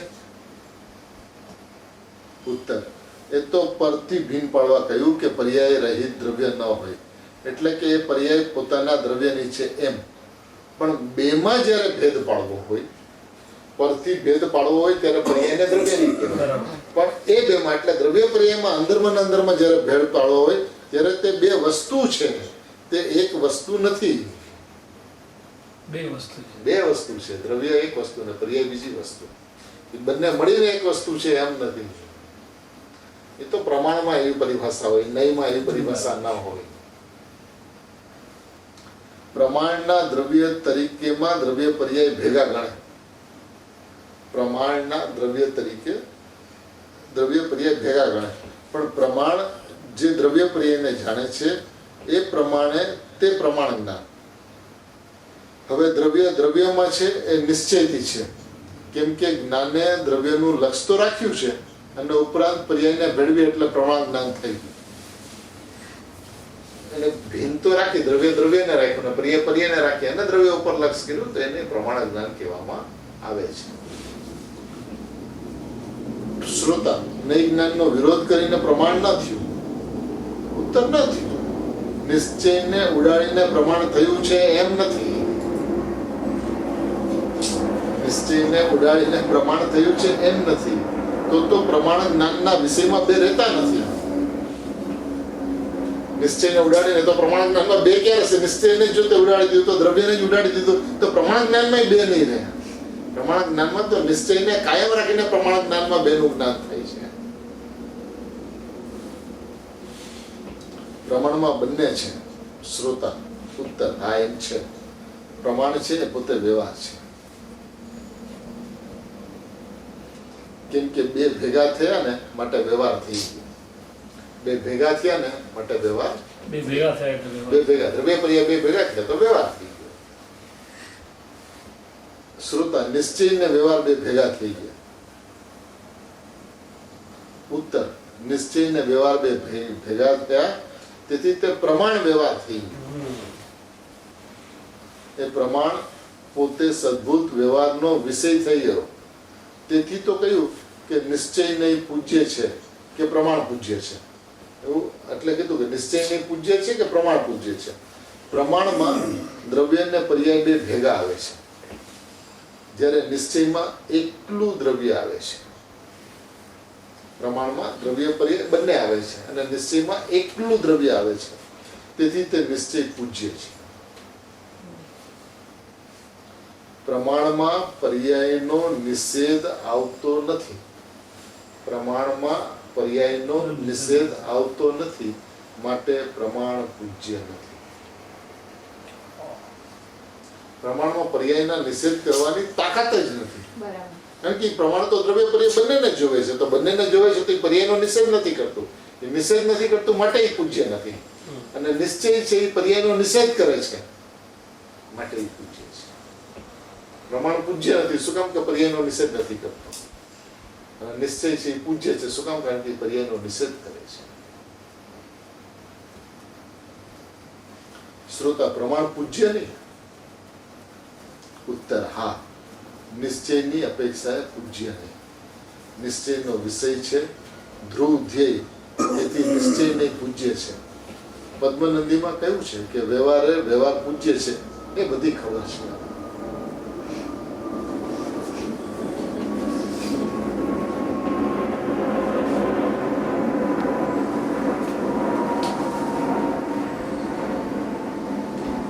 ઉત્તર એ તો પરથી ભીન પાડવા કહ્યું કે પર્યાય રહિત દ્રવ્ય ન હોય, એટલે કે એ પર્યાય પોતાના દ્રવ્યની છે એમ. પણ બેમાં જ્યારે ભેદ પાડવો હોય, પરથી ભેદ પાડવો હોય ત્યારે પર્યાયને દ્રવ્યની કહેવાય. પણ એ બેમાં એટલે દ્રવ્ય પર્યાયમાં અંદરમાં ને અંદરમાં જ્યારે ભેદ પાડવો હોય ત્યારે તે બે વસ્તુ છે, તે એક વસ્તુ નથી. બે વસ્તુ છે. બે વસ્તુ છે. દ્રવ્ય એક વસ્તુ ને પર્યાય બીજી વસ્તુ. એ બંને મળીને એક વસ્તુ છે એમ નથી. એ તો પ્રમાણમાં એવી પરિભાષા હોય, નહીંમાં એવી પરિભાષા ના હોય. પ્રમાણના દ્રવ્ય તરીકેમાં દ્રવ્ય પર્યાય ભેગા ગણાય. પ્રમાણના દ્રવ્ય તરીકે દ્રવ્ય પર્યાય ભેગા ગણાય. પણ પ્રમાણ જે દ્રવ્ય પર્યાયને જાણે છે એ પ્રમાણે તે પ્રમાણ જ્ઞાન. હવે દ્રવ્ય દ્રવ્યમાં છે એ નિશ્ચયથી છે, કેમ કે જ્ઞાને દ્રવ્યનું લક્ષ્ય તો રાખ્યું છે અને ઉપરાંત પર્યાયને ભેળવી એટલે પ્રમાણ જ્ઞાન થઈ ગયું. એટલે ભિન્ન તો રાખી, દ્રવ્ય દ્રવ્યને રાખ્યું ને પર્યાય પર્યાયને રાખી અને દ્રવ્ય ઉપર લક્ષ્ય કર્યું તો એને પ્રમાણ જ્ઞાન કહેવામાં આવે છે. શ્રોતા નૈ જ્ઞાનનો વિરોધ કરીને પ્રમાણ ન થયું? ઉત્તર ન થયું. નિશ્ચયને ઉડાડીને પ્રમાણ થયું છે એમ નથી. નિશ્ચયને ઉડાડીને પ્રમાણ થયું છે એમ નથી. તો પ્રમાણ જ્ઞાનના વિષયમાં બે રહેતા નથી. નિશ્ચયને ઉડાડીને તો પ્રમાણ જ્ઞાનમાં બે ક્યારે છે? નિશ્ચયને જો તે ઉડાડી દીધું તો દ્રવ્યને જ ઉડાડી દીધું તો પ્રમાણ જ્ઞાનમાં બે નહીં રહે. પ્રમાણ જ્ઞાનમાં તો નિશ્ચયને કાયમ રાખીને પ્રમાણ જ્ઞાનમાં બેનું જ્ઞાન થાય છે. પ્રમાણમાં બંને છે. શ્રોતા ઉત્તર હા એમ છે. પ્રમાણ છે એ પોતે વ્યવહાર છે. કેમ કે બે ભેગા થયા ને માટે વ્યવહાર થઈ ગયો. બે ભેગા થયા ને માટે વ્યવહાર. બે ભેગા થયા એટલે બે ભેગા દ્રવ્ય પર્યાય બે ભેગા થયા તો વ્યવહાર થઈ ગયો. શ્રોતા નિશ્ચય ને વ્યવહાર બે ભેગા થઈ ગયા. ઉત્તર નિશ્ચય ને વ્યવહાર બે ભેગા થયા તેથી તે પ્રમાણ વ્યવહાર થઈ ગયો. એ પ્રમાણ પોતે સદભૂત વ્યવહારનો વિષય થઈ ગયો. તેથી તો કહ્યું કે નિશ્ચય નહીં પૂજ્ય છે કે પ્રમાણ પૂજ્ય છે. એવું એટલે કીધું કે નિશ્ચય નહીં પૂજ્ય છે કે પ્રમાણ પૂજ્ય છે. પ્રમાણમાં દ્રવ્ય ને પર્યાય બે ભેગા આવે છે, જ્યારે નિશ્ચયમાં એકલું દ્રવ્ય આવે છે. પ્રમાણમાં દ્રવ્ય પર્યાય બંને આવે છે અને નિશ્ચયમાં એકલું દ્રવ્ય આવે છે. તેથી તે નિશ્ચય પૂજ્ય છે. પ્રમાણમાં પર્યાયનો નિષેધ આવતો નથી. પ્રમાણમાં પર્યાયનો નિષેધ આવતો નથી, માટે પ્રમાણ પૂજ્ય નથી. પ્રમાણમાં પર્યાયના નિષેધ કરવાની તાકાત જ નથી. કારણ કે પ્રમાણ તો દ્રવ્ય પર્યાય બંનેને જોવે છે, તો બંનેને જોવે છે તો પર્યાયનો નિષેધ નથી કરતું. એ નિષેધ નથી કરતું માટે એ પૂજ્ય નથી. અને નિશ્ચય છે એ પર્યાયનો નિષેધ કરે છે માટે એ પૂજ્ય છે. પ્રમાણ પૂજ્ય નથી. શું કામ? કે પર્યાયનો નિષેધ નથી કરતો. અને નિશ્ચય છે એ પૂજ્ય છે. શું કામ? કારણ કે પર્યાયનો નિષેધ કરે છે. શ્રોતા પ્રમાણ પૂજ્ય નહીં? ઉત્તર હા. નિશ્ચયની અપેક્ષાએ પૂજ્ય નહીં. નિશ્ચયનો વિષય છે ધ્રુવ ધ્યેય, તેથી નિશ્ચય નહીં પૂજ્ય છે. પદ્મનંદીમાં કહ્યું છે કે વ્યવહાર પૂજ્ય છે એ બધી ખબર છે.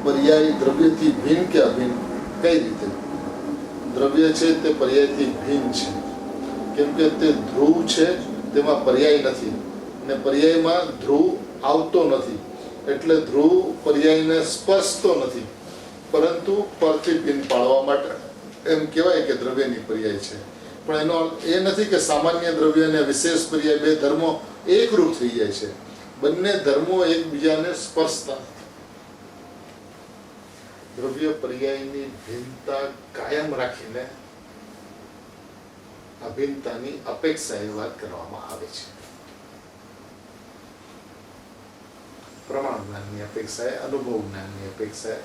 પર્યાય દ્રવ્યથી ભિન્ન કે અભિન્ન? કઈ રીતે? દ્રવ્ય છે તે પર્યાયથી ભિન્ન છે, કેમ કે તે ધ્રુવ છે, તેમાં પર્યાય નથી, અને પર્યાયમાં ધ્રુવ આવતો નથી, એટલે ધ્રુવ પર્યાયને સ્પર્શતો નથી, પરંતુ પરથી ભિન્ન પાડવા માટે એમ કહેવાય કે દ્રવ્યની પર્યાય છે. પણ એનો અર્થ એ નથી કે સામાન્ય દ્રવ્ય અને વિશેષ પર્યાય બે ધર્મો એકરૂપ થઈ જાય છે. બંને ધર્મો એકબીજાને સ્પર્શતા નથી. દ્રવ્ય પર્યાયની ભિન્નતા કાયમ રાખીને અભિન્નતાની અપેક્ષા એ વાત કરવામાં આવે છે. પ્રમાણ જ્ઞાનની અપેક્ષાએ, અનુભવ જ્ઞાનની અપેક્ષાએ.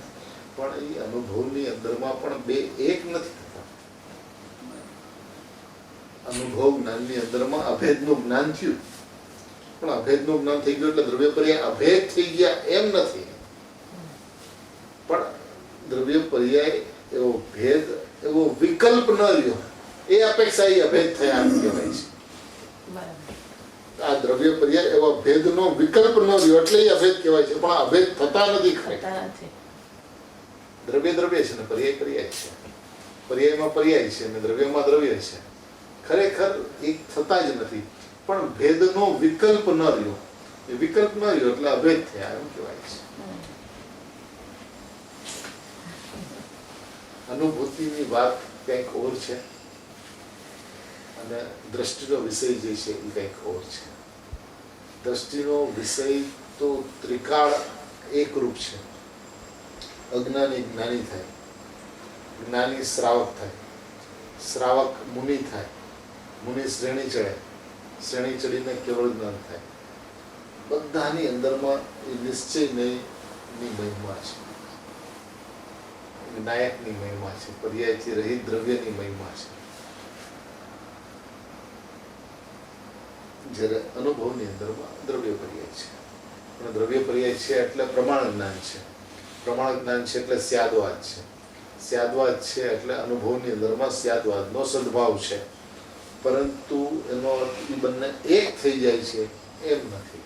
પણ એ અનુભવની અંદરમાં પણ બે એક નથી થતા. અનુભવ જ્ઞાનની અંદરમાં અભેદનું જ્ઞાન થયું, પણ અભેદનું જ્ઞાન થઈ ગયું એટલે દ્રવ્ય પર્યાય અભેદ થઈ ગયા એમ નથી. પણ દ્રવ્ય પર્યાય એવો ભેદ, એવો વિકલ્પ ન રહ્યો, એ અપેક્ષા એ અભેદ થયા એમ કહેવાય છે. આ દ્રવ્ય પર્યાય એવો ભેદનો વિકલ્પ ન રહ્યો એટલે એ અભેદ કહેવાય છે, પણ અભેદ થતા નથી. દ્રવ્ય દ્રવ્ય છે ને પર્યાય પર્યાય છે. પર્યાયમાં પર્યાય છે અને દ્રવ્યમાં દ્રવ્ય છે. ખરેખર એક થતા જ નથી, પણ ભેદનો વિકલ્પ ન રહ્યો. એ વિકલ્પ ન રહ્યો એટલે અભેદ થયા એમ કહેવાય છે. અનુભૂતિની વાત કંઈક ઓર છે અને દ્રષ્ટિનો વિષય જે છે એ કંઈક ઓર છે. દ્રષ્ટિનો વિષય તો ત્રિકાળ એકરૂપ છે. અજ્ઞાની જ્ઞાની થાય, જ્ઞાની શ્રાવક થાય, શ્રાવક મુનિ થાય, મુનિ શ્રેણી ચડે, શ્રેણી ચડીને કેવળ જ્ઞાન થાય. બધાની અંદરમાં એ નિશ્ચયની મહિમા છે, નાયકની મહિમા છે, પર્યાયથી રહિત દ્રવ્યની મહિમા છે. જ્યારે અનુભવની અંદરમાં દ્રવ્ય પર્યાય છે, પણ દ્રવ્ય પર્યાય છે એટલે પ્રમાણ જ્ઞાન છે, પ્રમાણ જ્ઞાન છે એટલે સ્યાદવાદ છે, સ્યાદવાદ છે એટલે અનુભવની અંદરમાં સ્યાદવાદનો સદભાવ છે. પરંતુ એનો અર્થ એ બંને એક થઈ જાય છે એમ નથી.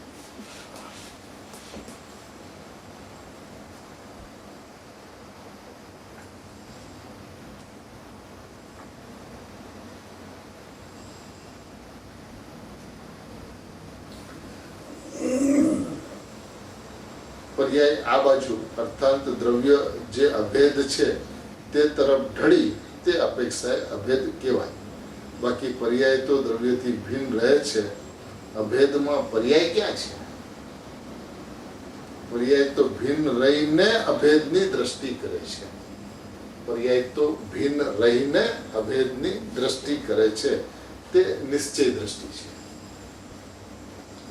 પર્યાય આ બાજુ અર્થાત દ્રવ્ય જે અભેદ છે તે તરફ ઢળી તે અપેક્ષાએ અભેદ કહેવાય. બાકી પર્યાય તો દ્રવ્યથી ભિન્ન રહે છે. અભેદમાં પર્યાય ક્યાં છે? પર્યાય તો ભિન્ન રહીને અભેદની દ્રષ્ટિ કરે છે. પર્યાય તો ભિન્ન રહીને અભેદની દ્રષ્ટિ કરે છે. તે નિશ્ચય દ્રષ્ટિ છે.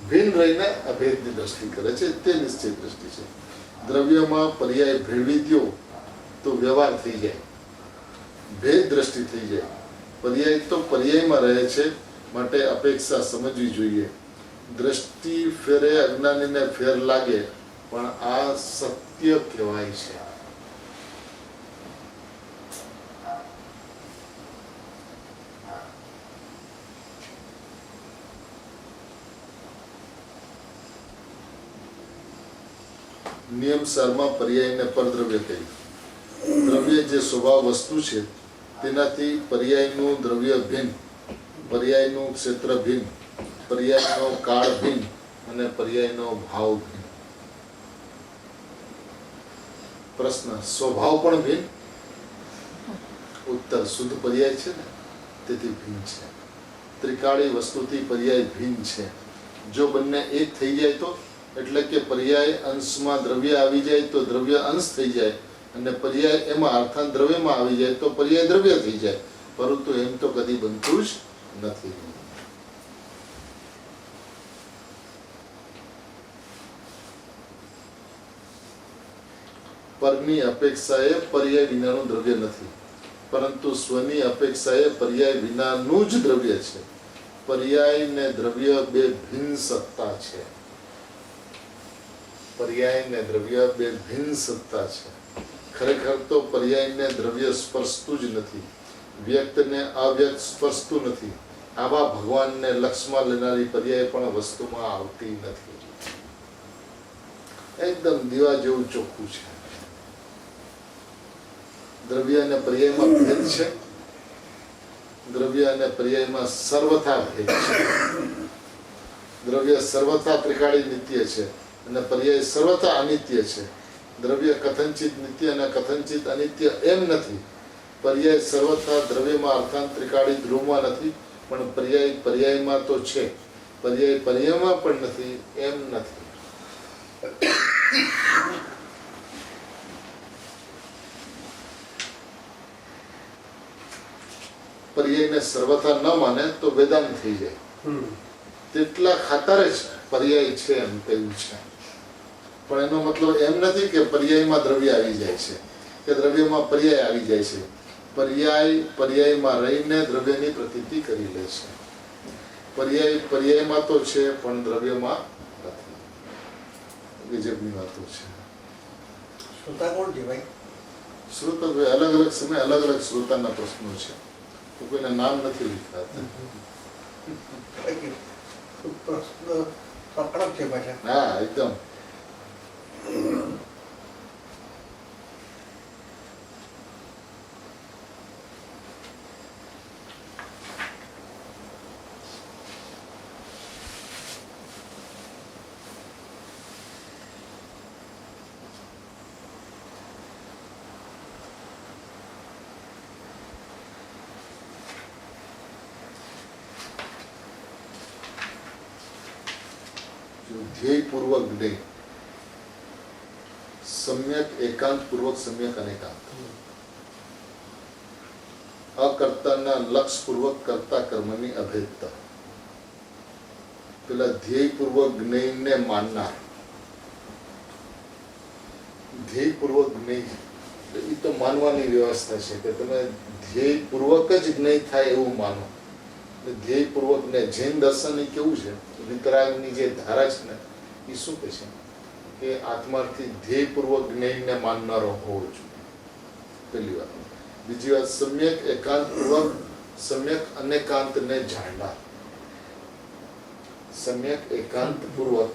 ભિન્ન રહીને અભેદની દ્રષ્ટિ કરે છે તે નિશ્ચય દ્રષ્ટિ છે. દ્રવ્યમાં પર્યાય ભેળવી દો તો વ્યવહાર થઈ જાય, ભેદ દ્રષ્ટિ થઈ જાય. પર્યાય તો પર્યાયમાં રહે છે, માટે અપેક્ષા સમજવી જોઈએ. દ્રષ્ટિ ફેરે અજ્ઞાનીને ફેર લાગે, પણ આ સત્ય કહેવાય છે. નિયમ સારમાં પર્યાયને પરદ્રવ્ય કહ્યું. દ્રવ્ય જે સ્વભાવ વસ્તુ છે તેનાથી પર્યાયનું દ્રવ્ય ભિન્ન, પર્યાયનું ક્ષેત્ર ભિન્ન, પર્યાયનો કાળ ભિન્ન અને પર્યાયનો ભાવ ભિન્ન. પ્રશ્ન: સ્વભાવ પણ ભિન્ન? ઉત્તર: શુદ્ધ પર્યાય છે ને તેથી ભિન્ન છે. ત્રિકાળી વસ્તુથી પર્યાય ભિન્ન છે. જો બંને એક થઈ જાય તો, એટલે કે પર્યાય અંશમાં દ્રવ્ય આવી જાય તો દ્રવ્ય અંશ થઈ જાય, અને પર્યાય એમાં અર્થાત દ્રવ્યમાં આવી જાય તો પર્યાય દ્રવ્ય થઈ જાય. પરંતુ એમ તો કદી બનતું જ નથી. પરની અપેક્ષાએ પર્યાય વિનાનું દ્રવ્ય નથી, પરંતુ સ્વની અપેક્ષાએ પર્યાય વિનાનું જ દ્રવ્ય છે. પર્યાય ને દ્રવ્ય બે ભિન્ન સત્તા છે. પર્યાય ને દ્રવ્ય બે ભિન્ન સત્તા છે. ખરેખર તો પર્યાયને દ્રવ્ય સ્પર્શતું જ નથી, વ્યક્તને અવ્યક્ત સ્પર્શતું નથી. આવા ભગવાનને લક્ષમાં લેનારી પર્યાય પણ વસ્તુમાં આવતી નથી. એકદમ દીવા જેવું ચોખ્ખું છે. દ્રવ્ય અને પર્યાયમાં ભેદ છે. દ્રવ્ય અને પર્યાયમાં સર્વથા ભેદ છે. દ્રવ્ય સર્વથા ત્રિકાળી નિત્ય છે અને પર્યાય સર્વથા અનિત્ય છે. દ્રવ્ય કથનચિત નિત્ય અને કથનચિત અનિત્ય એમ નથી. પર્યાય સર્વથા દ્રવ્યમાં અર્થાંત ત્રિકાળી ધ્રુવમાં નથી, પણ પર્યાય પર્યાયમાં તો છે. પર્યાય પર્યાયમાં પણ નથી એમ નથી. પર્યાયને સર્વથા ન માને તો વેદાંત થઈ જાય. તેટલા ખાતર જ પર્યાય છે એમ કહ્યું છે. પણ એનો મતલબ એમ નથી કે પર્યાયમાં દ્રવ્ય આવી જાય છે કે દ્રવ્યમાં પર્યાય આવી જાય છે. પર્યાય પર્યાયમાં રહીને દ્રવ્યની પ્રતીતિ કરી લે છે. પર્યાય પર્યાયમાં તો છે પણ દ્રવ્યમાં નથી. ગજબની વાતો છે. શ્રોતા કોણ છે ભાઈ? શ્રોતા અલગ અલગ સમય અલગ અલગ શ્રોતાના પ્રશ્નો છે. તો કોઈના નામ નથી લીધા. પ્રશ્ન કડક છે પાછા. હા, એકદમ. ધ્યેયપૂર્વક જ્ઞેય, સમ્યક એકાંત પૂર્વક સમ્યક અનેકાંત, અકર્તાના લક્ષ પૂર્વક કર્તા કર્મની અભેદતા. પેલા ધ્યેયપૂર્વક જ્ઞેયને માનનાર, ધ્યેયપૂર્વક જ્ઞેય એ તો માનવાની વ્યવસ્થા છે કે તમે ધ્યેયપૂર્વક જ જ્ઞેય થાય એવું માનો. ધ્યેયપૂર્વક ને જૈન દર્શન એ કેવું છે, વિતરાગની જે ધારા છે ને એ શું કહે છે કે આત્માથી ધ્યેયપૂર્વક જ્ઞેયને માનનારો હોવો જોઈએ. પહેલી વાત. બીજી વાત, સમ્યક એકાંત પૂર્વક સમ્યક અનેકાંતને જાણનાર. સમ્યક એકાંત પૂર્વક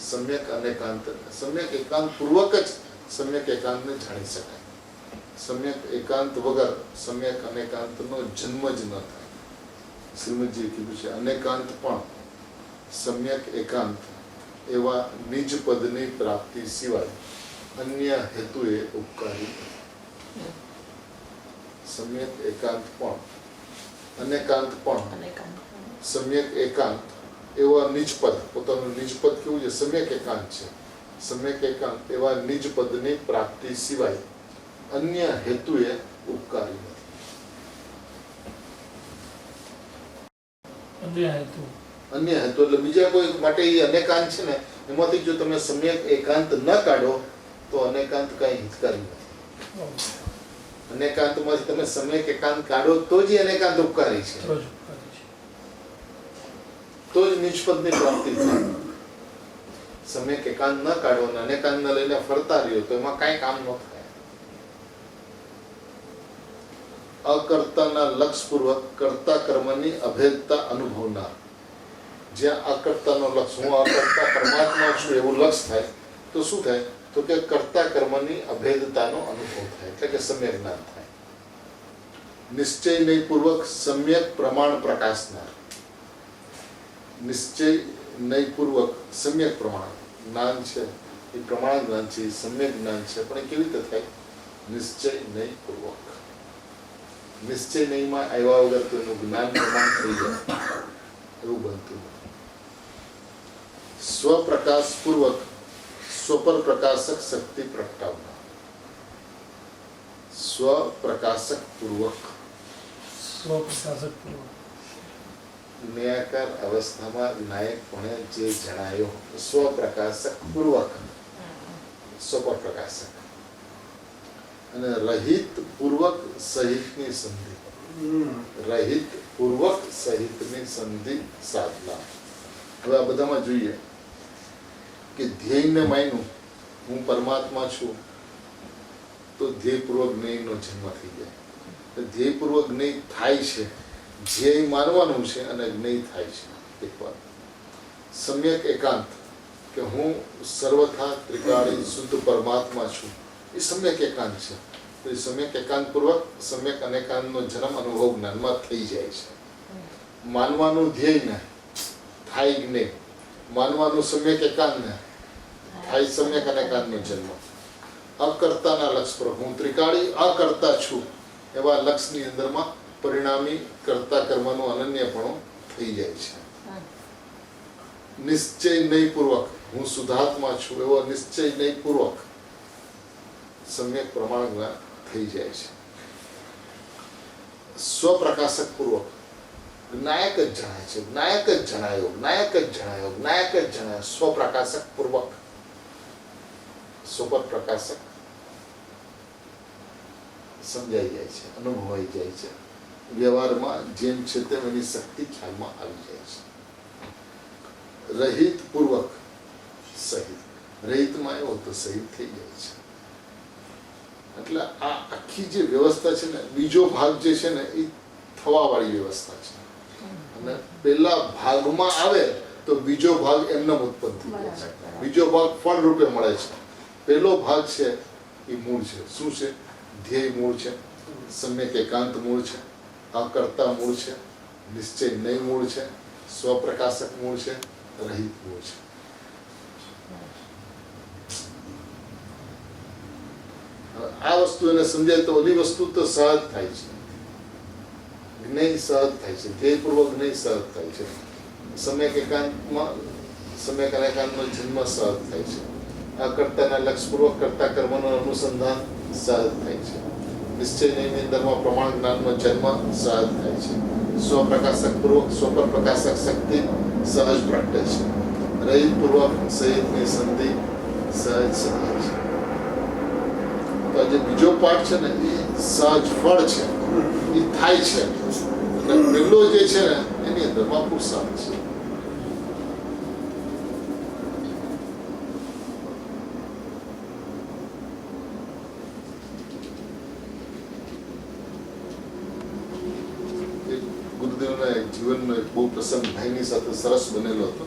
સમ્યક અનેકાંત, સમ્યક એકાંત પૂર્વક જ સમ્યક એકાંતને જાણી શકાય. સમ્યક એકાંત વગર સમ્યક અનેકાંતનો જન્મ જ ન થાય. શ્રીમદજીએ કીધું છે અનેકાંત પણ સમ્યક એકાંત એવા નિજ પદની પ્રાપ્તિ સિવાય અન્ય હેતુએ ઉપકારી નથી. સમ્યક એકાંત પણ અનેકાંત પણ સમ્યક એકાંત એવા નિજપદ, પોતાનું નિજપદ કેવું છે, સમ્યક એકાંત છે. સમ્યક એકાંત એવા નિજપદની પ્રાપ્તિ સિવાય અન્ય હેતુએ ઉપકારી નથી. અન્ય હેતુ એટલે બીજા કોઈ માટે એ અનેકાંત છે ને, એમાંથી જો તમે સમ્યક એકાંત ન કાઢો તો અનેકાંત કઈ હિતકારી નથી. અનેકાંતમાંથી તમે સમ્યક એકાંત કાઢો તો જ અનેકાંત ઉપકારી છે, તો જ નિષ્પદની પ્રાપ્તિ થાય. સમ્યક એકાંત ન કાઢો અને અનેકાંત ન લઈને ફરતા રહ્યો તો એમાં કઈ કામ ન થાય. અકર્તાના લક્ષપૂર્વક કર્તા કર્મની અભેદતા અનુભવનાર. જ્યાં અકર્તાનો લક્ષ, હું અકર્તા પરમાત્મા છું એવું લક્ષ થાય તો શું થાય, તો કે કર્તા કર્મની અભેદતાનો અનુભવ થાય, એટલે કે સમ્યક જ્ઞાન થાય. નિશ્ચય નયપૂર્વક સમ્યક પ્રમાણ પ્રકાશનાર. નિશ્ચય નયપૂર્વક સમ્યક પ્રમાણ જ્ઞાન છે, એ પ્રમાણ જ્ઞાન છે, સમ્યક જ્ઞાન છે, પણ એ કેવી રીતે થાય? નિશ્ચય નયપૂર્વક. નિશ્ચય નહીંમાં આવ્યા વગર તો એનું જ્ઞાન પ્રમાણ થઈ જાય એવું બનતું નથી. સ્વપ્રકાશ પૂર્વક સ્વપર પ્રકાશક શક્તિ પ્રગટાવનાર. સ્વપ્રકાશક પૂર્વક નિયાકાર અવસ્થામાં વિનાયકપણે જે જણાયો, સ્વપ્રકાશક પૂર્વક, સ્વપર પ્રકાશક. અને રહિત પૂર્વક સહિતની સંધિ, રહિત પૂર્વક સહિતની સંધિ સાધના. હવે આ બધામાં જોઈએ કે ધ્યેયને માન્યું હું પરમાત્મા છું તો ધ્યેયપૂર્વક જ્ઞેયનો જન્મ થઈ જાય. ધ્યેયપૂર્વક જ્ઞેય થાય છે, ધ્યેય માનવાનું છે અને જ્ઞેય થાય છે. એક વાત સમ્યક એકાંત કે હું સર્વથા ત્રિકાળી શુદ્ધ પરમાત્મા છું, એ સમ્યક એકાંત છે. તો એ સમ્યક એકાંત પૂર્વક સમ્યક અનેકાંતનો જન્મ અનુભવ જ્ઞાનમાં થઈ જાય છે. માનવાનું ધ્યેય ને થાય જ્ઞેય, માનવાનું સમ્યક એકાંત ને થાય સમ્યક અનેકાંતનો જન્મ. અકર્તાના લક્ષ પર હું ત્રિકાળી અકર્તા છું એવા લક્ષની અંદરમાં પરિણામી કર્તા કર્મનું અનન્યપણું થઈ જાય છે. નિશ્ચય નયપૂર્વક હું શુદ્ધાત્મા છું એવો નિશ્ચય નયપૂર્વક સમ્યક પ્રમાણ જ્ઞાન થઈ જાય છે. સ્વપ્રકાશક પૂર્વક નાયક જ જણાય છે, નાયક જ જણાયો, નાયક જ જણાયો, નાયક જ જણાયો. સ્વપ્રકાશક પૂર્વક સુપર પ્રકાશક સમજાઈ જાય છે, અનુભવાઈ જાય છે. વ્યવહારમાં જેમ છે તેમ એની શક્તિ ખ્યાલમાં આવી જાય છે. રહિત પૂર્વક સહિત, રહિતમાં એવો તો સહિત થઈ જાય છે. એટલે આ આખી જે વ્યવસ્થા છે ને, બીજો ભાગ જે છે ને એ થવા વાળી વ્યવસ્થા છે. અને પેલા ભાગમાં આવે તો બીજો ભાગ એમને ઉત્પન્ન થઈ જાય છે. બીજો ભાગ ફળ રૂપે મળે છે. પેલો ભાગ છે એ મૂળ છે. શું છે? ધ્યેય મૂળ છે, સમ્યક એકાંત મૂળ છે, અકર્તા મૂળ છે, નિશ્ચય નહીં મૂળ છે, સ્વપ્રકાશક મૂળ છે, રહિત મૂળ છે. આ વસ્તુ એને સમજાય તો ઓલી વસ્તુ તો સહજ થાય છે. જ્ઞેય સહજ થાય છે, ધ્યેયપૂર્વક જ્ઞેય સહજ થાય છે. સમ્યક એકાંતમાં સમ્યક અનેકાંતનો જન્મ સહજ થાય છે. અકર્તાના લક્ષપૂર્વક કરતા કર્મનું અનુસંધાન સહજ થાય છે. નિશ્ચય ની અંદરમાં પ્રમાણ જ્ઞાનનો જન્મ સહજ થાય છે. સ્વપ્રકાશક પૂર્વક સ્વપર પ્રકાશક શક્તિ સહજ પ્રગટે છે. રહિત પૂર્વક સહિતની સંધિ સહજ થાય છે. તો જે બીજો પાઠ છે ને એ સહજ ફળ છે, એ થાય છે. અને પેલો જે છે ને એની અંદરમાં પુરુષાર્થ છે. જીવનનો એક બહુ પ્રસંગ ભાઈની સાથે સરસ બનેલો હતો.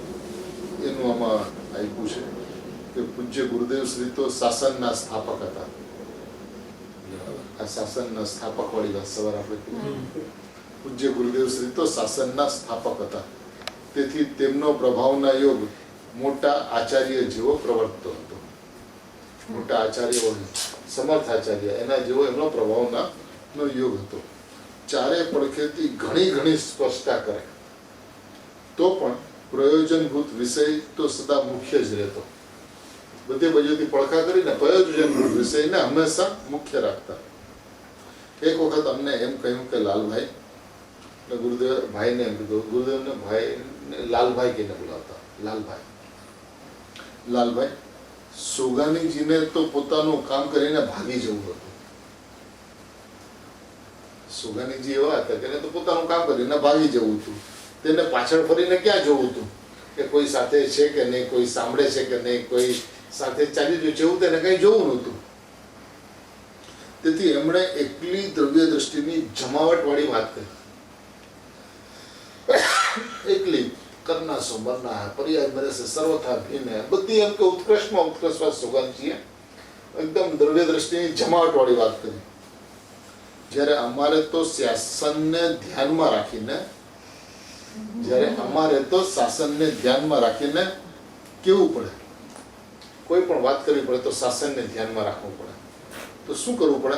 એનું આમાં આપ્યું છે કે પૂજ્ય ગુરુદેવ શ્રી તો શાસનના સ્થાપક હતા. આ શાસનના સ્થાપક વાળી વાત સવાર આપણે પૂજ્ય ગુરુદેવ શ્રી તો શાસનના સ્થાપક હતા. તેથી તેમનો પ્રભાવના યોગ મોટા આચાર્ય જેવો પ્રવર્તતો હતો. મોટા આચાર્ય સમર્થ આચાર્ય એના જેવો એમનો પ્રભાવના નો યોગ હતો. ચારે પડખેથી ઘણી ઘણી સ્પષ્ટતા કરે તો પણ પ્રયોજનભૂત વિષય તો સદા મુખ્ય જ રહેતો. બધી બાજુથી પડખા કરીને પ્રયોજનભૂત વિષયને હંમેશા મુખ્ય રાખતા. એક વખત અમને એમ કહ્યું કે લાલભાઈ, ગુરુદેવ ભાઈને એમ કીધું, ગુરુદેવને ભાઈને લાલભાઈ કહીને બોલાવતા. લાલભાઈ સોગાનીજીને તો પોતાનું કામ કરીને ભાગી જવું હતું. સુગાનીજી એવા હતા કે તો પોતાનું કામ કરીને ભાગી જવું હતું. તેને પાછળ ફરીને ક્યાં જવું હતું કે કોઈ સાથે છે કે નહીં, કોઈ સાંભળે છે કે નહીં, કોઈ સાથે ચાલી રહ્યું છે એવું તેને કંઈ જોવું નહોતું. તેથી એમણે એકલી દ્રવ્ય દ્રષ્ટિની જમાવટ વાળી વાત કરી. એકલી કરના સો મરના પર્યાય મરે છે સર્વથા ભીને, બધી એમ કે ઉત્કૃષ્ટમાં ઉત્કૃષ્ટ વાત સુગાનજીએ એકદમ દ્રવ્ય દ્રષ્ટિની જમાવટ વાળી વાત કરી. જ્યારે અમારે તો શાસનને ધ્યાનમાં રાખીને કેવું પડે, કોઈ પણ વાત કરવી પડે તો શાસનને ધ્યાનમાં રાખવું પડે. તો શું કરવું પડે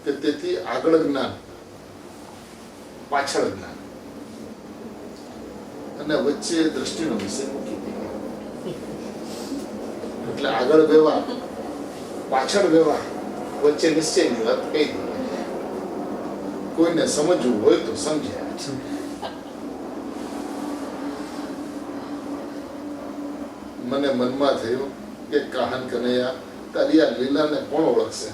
કે તેથી આગળ જ્ઞાન, પાછળ જ્ઞાન અને વચ્ચે દ્રષ્ટિનો વિષય મૂકી દીધો. એટલે આગળ વ્યવહાર, પાછળ વ્યવહાર, વચ્ચે નિશ્ચયની વાત કહી દીધી. કોઈને સમજવું હોય તો સમજે. મને મનમાં થયું કે કાહન કનૈયા તારી આ લીલાને કોણ ઓળખશે?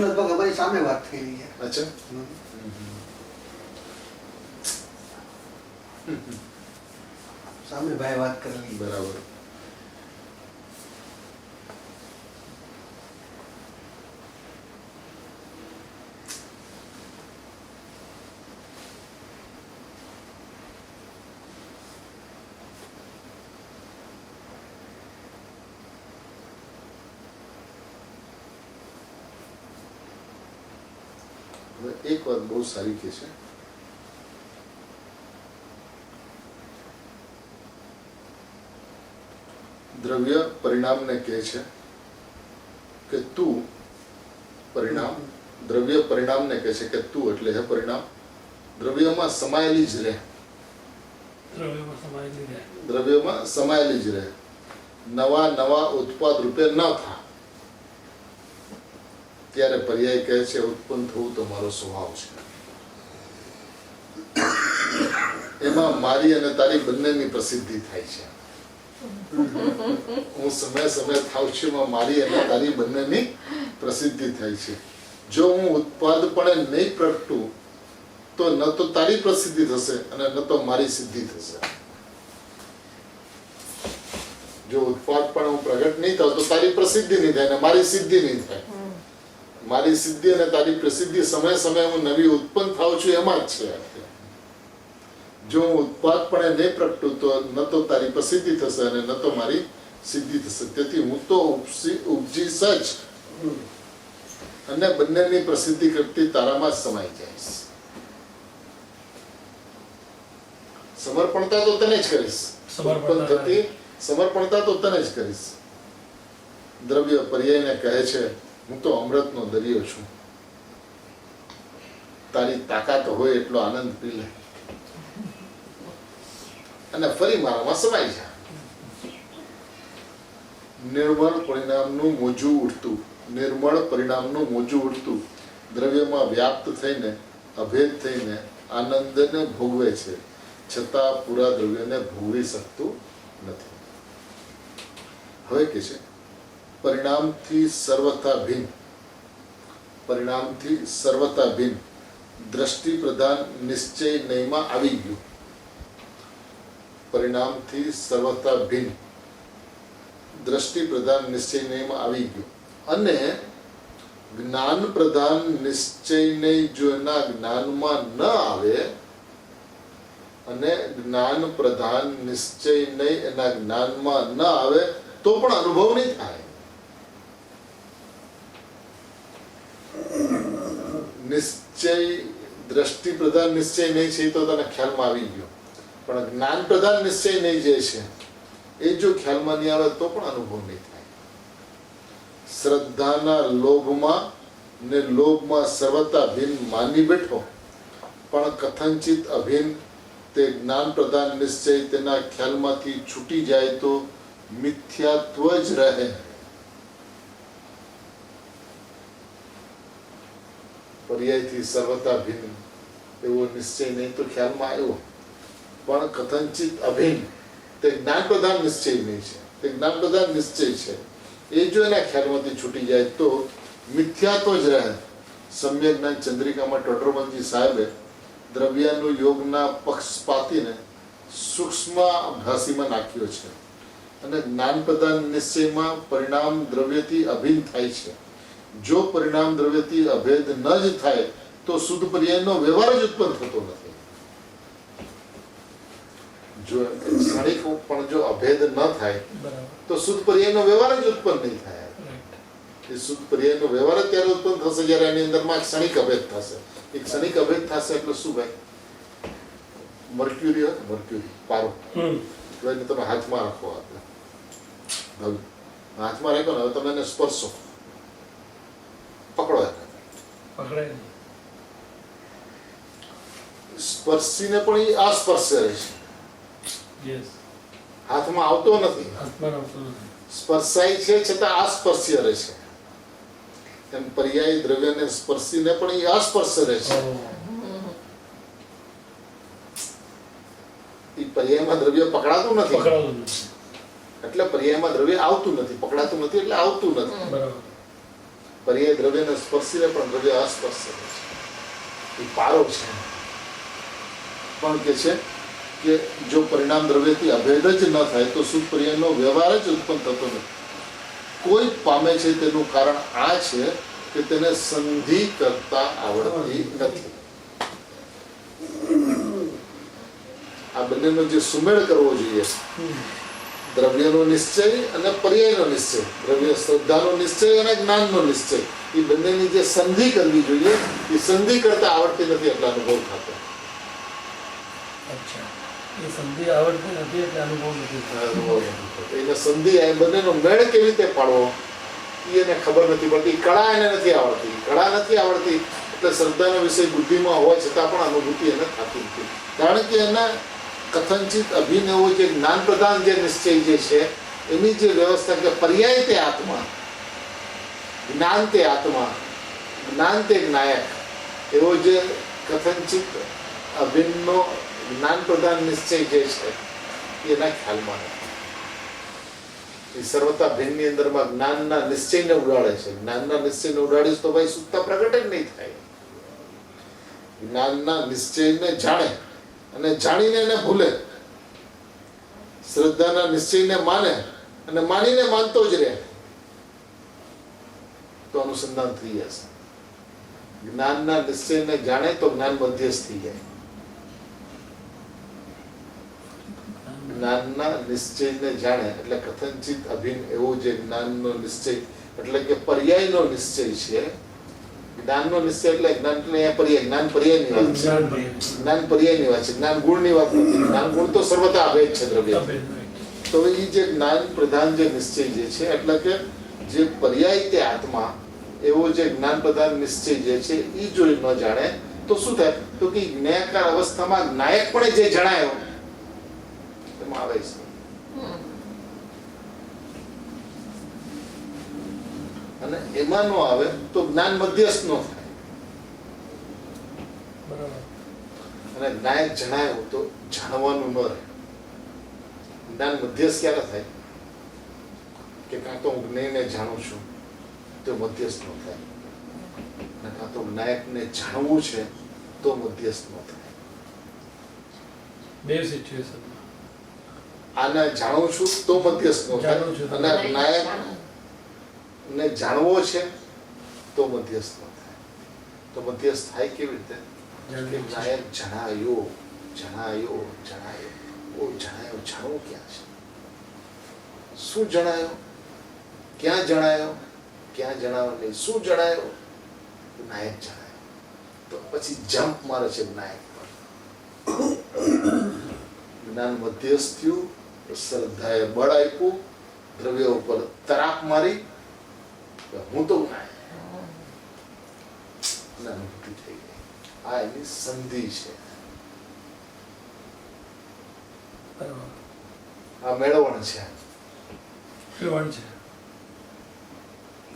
લગભગ અમારી સામે વાત થયેલી છે. અચ્છા. સામે ભાઈ વાત કરેલી. બરાબર. હવે એક વાત બહુ સારી કે છે, દ્રવ્ય પરિણામને કહે છે કે તું પરિણામ, દ્રવ્ય પરિણામને કહે છે કે તું એટલે હે પરિણામ દ્રવ્યમાં સમાયેલી જ રહે, દ્રવ્યમાં સમાયેલી રહે. દ્રવ્યમાં સમાયેલી જ રહે, નવા નવા ઉત્પાદ રૂપે ન થા. ત્યારે પર્યાય કહે છે ઉત્પન્ન થવું તો મારો સ્વભાવ છે. એમાં મારી અને તારી બંનેની પ્રસિદ્ધિ થાય છે. હું સમય સમય થાઉં છું, એમાં મારી અને તારી બંનેની પ્રસિદ્ધિ થાય છે. જો હું ઉત્પાદપણે નહીં પ્રગટું તો ન તો તારી પ્રસિદ્ધિ થશે અને ન તો મારી સિદ્ધિ થશે. જો ઉત્પાદપણે હું પ્રગટ નહીં થાઉં તો તારી પ્રસિદ્ધિ નહીં થાય અને મારી સિદ્ધિ નહીં થાય. મારી સિદ્ધિ અને તારી પ્રસિદ્ધિ સમય સમય હું નવી ઉત્પન્ન થાઉં છું એમાં જ છે. જો હું ઉત્પાદપણે નહીં પ્રગટું તો ન તો તારી પ્રસિદ્ધિ થશે અને ન તો મારી સિદ્ધિ થશે. તેથી હું તો ઉપજી સજ અને બંનેની પ્રસિદ્ધિ કરતી તારામાં જ સમાઈ જઈશ. સમર્પણતા તો તને જ કરીશ, ઉત્પન્ન થતી સમર્પણતા તો તને જ કરીશ. દ્રવ્ય પર્યાયને કહે છે હું તો અમૃતનો દરિયો છું, તારી તાકાત હોય એટલો આનંદ પી લે અને ફરી મારામાં સમાઈ જા. નિર્મળ પરિણામનું મોજું ઉડતું, નિર્મળ પરિણામનું મોજું ઉડતું દ્રવ્યમાં વ્યાપ્ત થઈને અભેદ થઈને આનંદને ભોગવે છે, છતાં પૂરા દ્રવ્યને ભોગવી શકતું નથી. હવે કે છે પરિણામથી સર્વથા ભિન્ન, પરિણામથી સર્વથા ભિન્ન દ્રષ્ટિ પ્રધાન નિશ્ચય નયમાં આવી ગયું. પરિણામથી સર્વથા ભિન્ન દ્રષ્ટિ પ્રધાન નિશ્ચય નયમાં આવી ગયું અને જ્ઞાન પ્રધાન નિશ્ચય નય જો એના જ્ઞાનમાં ન આવે અને જ્ઞાન પ્રધાન નિશ્ચય નય એના જ્ઞાનમાં ન આવે તો પણ અનુભવ નહીં થાય. નિશ્ચય દ્રષ્ટિ પ્રધાન નિશ્ચય નહીં છે તો તને ખ્યાલમાં આવી ગયો, પણ જ્ઞાન પ્રધાન નિશ્ચય નહીં જે છે એ જો ખ્યાલમાં નહીં આવે તો પણ અનુભવ નહીં થાય. શ્રદ્ધાના લોભમાં ને લોભમાં સર્વતા ભિન્ન માની બેઠો પણ કથનચિત અભિન્ન તે જ્ઞાન પ્રધાન નિશ્ચય તેના ખ્યાલમાંથી છૂટી જાય તો મિથ્યાત્વ જ રહે. પર્યાયથી સર્વતા ભિન્ન એવો નિશ્ચય નહીં તો ખ્યાલમાં આવ્યો, પણ કથનચિત અભિન્ન તે જ્ઞાન પ્રધાન નિશ્ચય નહીં છે, તે જ્ઞાન પ્રધાન નિશ્ચય છે એ જો એના ખ્યાલમાંથી છૂટી જાય તો મિથ્યાત્વ જ રહે. સમ્યક જ્ઞાન ચંદ્રિકામાં ટોડરમલજી સાહેબે દ્રવ્યાનું યોગના પક્ષપાતીને સૂક્ષ્મ અભ્યાસીમાં નાખ્યો છે અને જ્ઞાન પ્રધાન નિશ્ચયમાં પરિણામ દ્રવ્યથી અભિન્ન થાય છે. જો પરિણામ દ્રવ્યથી અભેદ ન જ થાય તો શુદ્ધ પર્યાયનો વ્યવહાર જ ઉત્પન્ન થતો નથી. જો ક્ષણિક પણ જો અભેદ ન થાય તો શુદ્ધ પર્યાયનો વ્યવહાર જ ઉત્પન્ન નહીં થાય. એ શુદ્ધ પર્યાયનો વ્યવહાર જ ત્યારે ઉત્પન્ન થશે જ્યારે એની અંદરમાં ક્ષણિક અભેદ થશે. એ ક્ષણિક અભેદ થશે એટલે શું ભાઈ? મર્ક્યુરી હોય, મર્ક્યુરી પારો એને તમે હાથમાં રાખો, હાથમાં રાખો ને હવે તમે એને સ્પર્શો, પકડો, પકડાય નહીં. સ્પર્શીને પણ એ અસ્પર્શ્ય રહે છે, યસ, હાથમાં આવતો નથી, હાથમાં આવતો નથી. સ્પર્શાય છે છતાં અસ્પર્શ્ય રહે છે. એમ પર્યાયી દ્રવ્યને સ્પર્શીને પણ એ અસ્પર્શ્ય રહે છે. એ પર્યાયમાં દ્રવ્ય પકડાતું નથી, પકડાતું નથી. એટલે પર્યાયમાં દ્રવ્ય આવતું નથી, પકડાતું નથી એટલે આવતું નથી. બરાબર. પર્યાય દ્રવ્યને સ્પર્શીને પણ દ્રવ્ય અસ્પર્શ્ય રહે છે. એ પારો છે. પણ કે છે કે જો પરિણામ દ્રવ્યથી અભેદ જ ન થાય તો શુદ્ધ પર્યાયનો વ્યવહાર જ ઉત્પન્ન થતો નથી. કોઈ પામે છે તેનું કારણ આ છે કે તેને સંધિ કરતા આવડતી નથી. આ બંનેનો જે સુમેળ કરવો જોઈએ, દ્રવ્યનો નિશ્ચય અને પર્યાયનો નિશ્ચય, દ્રવ્ય શ્રદ્ધાનો નિશ્ચય અને જ્ઞાનનો નિશ્ચય, એ બંનેની જે સંધિ કરવી જોઈએ એ સંધિ કરતા આવડતી નથી એટલે અનુભવ થતો. અચ્છા, એ સંધિ આવડતી નથી એટલે અનુભવ નથી થતો. એને સંધિ એ બંનેનો મેળ કેવી રીતે પાડવો એ એને ખબર નથી પડતી. કળા એને નથી આવડતી. કળા નથી આવડતી એટલે શ્રદ્ધાનો વિષય બુદ્ધિમાં હોવા છતાં પણ અનુભૂતિ એને થતી નથી. કારણ કે એના કથનચિત અભિનવો જે જ્ઞાન પ્રધાન જે નિશ્ચય જે છે એની જે વ્યવસ્થા કે પર્યાય તે આત્મા, જ્ઞાન તે આત્મા, જ્ઞાન તે જ્ઞાયક, એવો જે કથનચિત અભિન્નનો જ્ઞાન પ્રધાન નિશ્ચય જે છે એના ખ્યાલમાં નથી. એ સર્વતા ભિન્નની અંદરમાં જ્ઞાનના નિશ્ચયને ઉડાડે છે. જ્ઞાનના નિશ્ચયને ઉડાડીશ તો ભાઈ સુખતા પ્રગટ જ નહીં થાય. જ્ઞાનના નિશ્ચયને જાણે અને જાણીને એને ભૂલે, શ્રદ્ધાના નિશ્ચયને માને અને માનીને માનતો જ રહે તો અનુસંધાન થઈ જશે. જ્ઞાનના નિશ્ચયને જાણે તો જ્ઞાન મધ્યસ્થ થઈ જાય. જ્ઞાનના નિશ્ચયને જાણે એટલે કથનચિત અભિન્ન એવો જે જ્ઞાનનો નિશ્ચય એટલે કે પર્યાયનો નિશ્ચય છે. જ્ઞાનનો નિશ્ચય એટલે જ્ઞાન એટલે પર્યાય, જ્ઞાન પર્યાયની વાત છે. જ્ઞાન પર્યાયની વાત છે, જ્ઞાન ગુણની વાત નથી. જ્ઞાન ગુણ તો સર્વતા અભેદ છે દ્રવ્ય. તો એ જે જ્ઞાન પ્રધાન જે નિશ્ચય જે છે એટલે કે જે પર્યાય તે આત્મા એવો જે જ્ઞાન પ્રધાન નિશ્ચય જે છે એ જો ન જાણે તો શું થાય? તો કે જ્ઞાયકાર અવસ્થામાં જ્ઞાયક પણ જે જણાયો એમાં આવે છે. અને એમાં નો આવે તો જ્ઞાન મધ્યસ્થ નો થાય. બરાબર. અને જ્ઞાયક જણાયો તો જાણવાનું ન રહે. જ્ઞાન મધ્યસ્થ ક્યારે થાય? કે કાં તો હું જ્ઞેયને જાણું છું તો મધ્યસ્થ નો થાય, અને કાં તો જ્ઞાયકને જાણવું છે તો મધ્યસ્થ નો થાય. બે સિચ્યુએશનમાં આને જાણું છું તો મધ્યસ્થ નો થાય, અને જ્ઞાયક ને જાણવો છે તો મધ્યસ્થ નો થાય. તો મધ્યસ્થ થાય કેવી રીતે? કે જ્ઞાયક જણાયો જણાયો જણાયો. ઓ જણાયો, જાણવું ક્યાં છે? શું જણાયો? ક્યાં જણાયો? ક્યાં જણાયો નહીં? શું જણાયો? જ્ઞાયક જણાયો. તો પછી જમ્પ મારે છે જ્ઞાયક પર. જ્ઞાન મધ્યસ્થ થયું, શ્રદ્ધાએ બળ આપ્યું, દ્રવ્ય ઉપર તરાપ મારી, હું તો જ્ઞાયક, અનુભૂતિ થઈ ગઈ. આ એની સંધિ છે. બરાબર. આ મેળવણ છે. કેવણ છે.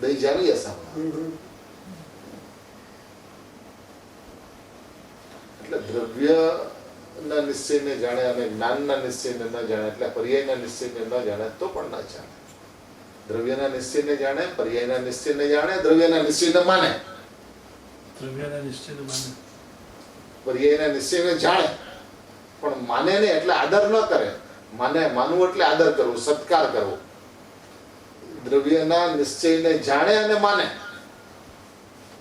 દહીં જામી હશે એટલે દ્રવ્યના નિશ્ચયને જાણે અને જ્ઞાનના નિશ્ચયને ન જાણે એટલે પર્યાયના નિશ્ચયને ન જાણે તો પણ ન જાણે. દ્રવ્યના નિશ્ચયને જાણે, પર્યાયના નિશ્ચયને જાણે, દ્રવ્યના નિશ્ચયને માને, દ્રવ્યના નિશ્ચયને માને, પર્યાયના નિશ્ચયને જાણે પણ માને નહીં એટલે આદર ન કરે. માનવું એટલે આદર કરવો, સત્કાર કરવો. દ્રવ્યના નિશ્ચયને જાણે અને માને,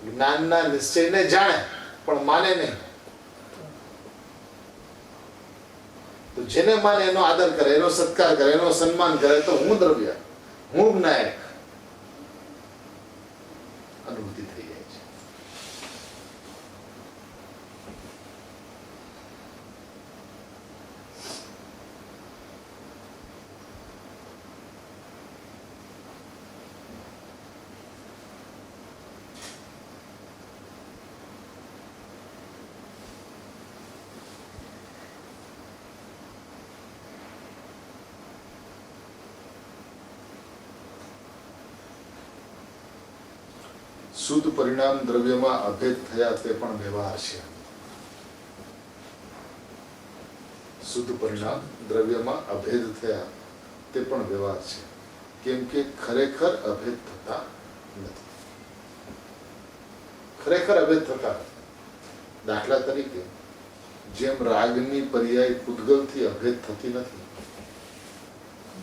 જ્ઞાનના નિશ્ચયને જાણે પણ માને નહીં. તો જેને માને એનો આદર કરે, એનો સત્કાર કરે, એનો સન્માન કરે તો હું દ્રવ્ય, હું જ્ઞાયક, અનુભૂતિ થઈ જાય છે. શુદ્ધ પરિણામ દ્રવ્યમાં અભેદ થયા તે પણ વ્યવહાર છે. શુદ્ધ પરિણામ દ્રવ્યમાં અભેદ થયા તે પણ વ્યવહાર છે. કેમ કે ખરેખર અભેદ થતા નથી. ખરેખર અભેદ થતા નથી. દાખલા તરીકે જેમ રાગની પર્યાય પૂતગલથી અભેદ થતી નથી,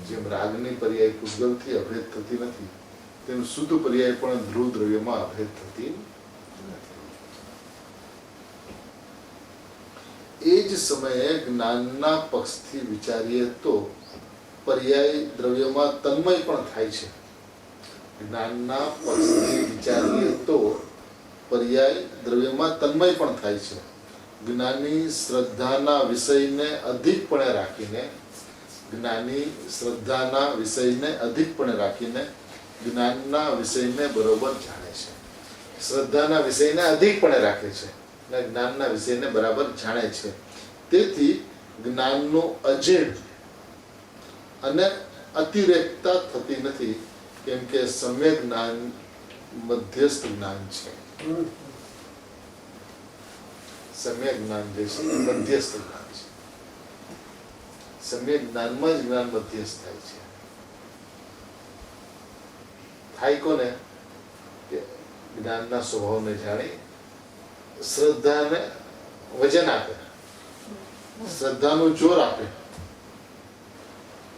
જેમ રાગની પર્યાય પૂતગલથી અભેદ થતી નથી, તેમ શુદ્ધ પર્યાય પણ ધ્રુવ દ્રવ્યમાં અભેદ થતી નથી. એ જ સમયે જ્ઞાનના પક્ષથી વિચારીએ તો પર્યાય દ્રવ્યમાં તન્મય પણ થાય છે. જ્ઞાનના પક્ષથી વિચારીએ તો પર્યાય દ્રવ્યમાં તન્મય પણ થાય છે. જ્ઞાની શ્રદ્ધાના વિષયને અધિકપણે રાખીને, જ્ઞાની શ્રદ્ધાના વિષયને અધિકપણે રાખીને જ્ઞાનના વિષયને બરોબર જાણે છે. શ્રદ્ધાના વિષયને અધિકપણે રાખે છે અને જ્ઞાનના વિષયને બરાબર જાણે છે. તેથી જ્ઞાનનું અજીર્ણ અને અતિરેકતા થતી નથી, કેમ કે સમ્યક જ્ઞાન મધ્યસ્થ જ્ઞાન છે. સમ્યક જ્ઞાન જે છે મધ્યસ્થ જ્ઞાન છે. સમ્યક જ્ઞાનમાં જ જ્ઞાન મધ્યસ્થ થાય છે. થાય કોને? કે જ્ઞાનના સ્વભાવને જાણી શ્રદ્ધાને વજન આપે, શ્રદ્ધાનું જોર આપે,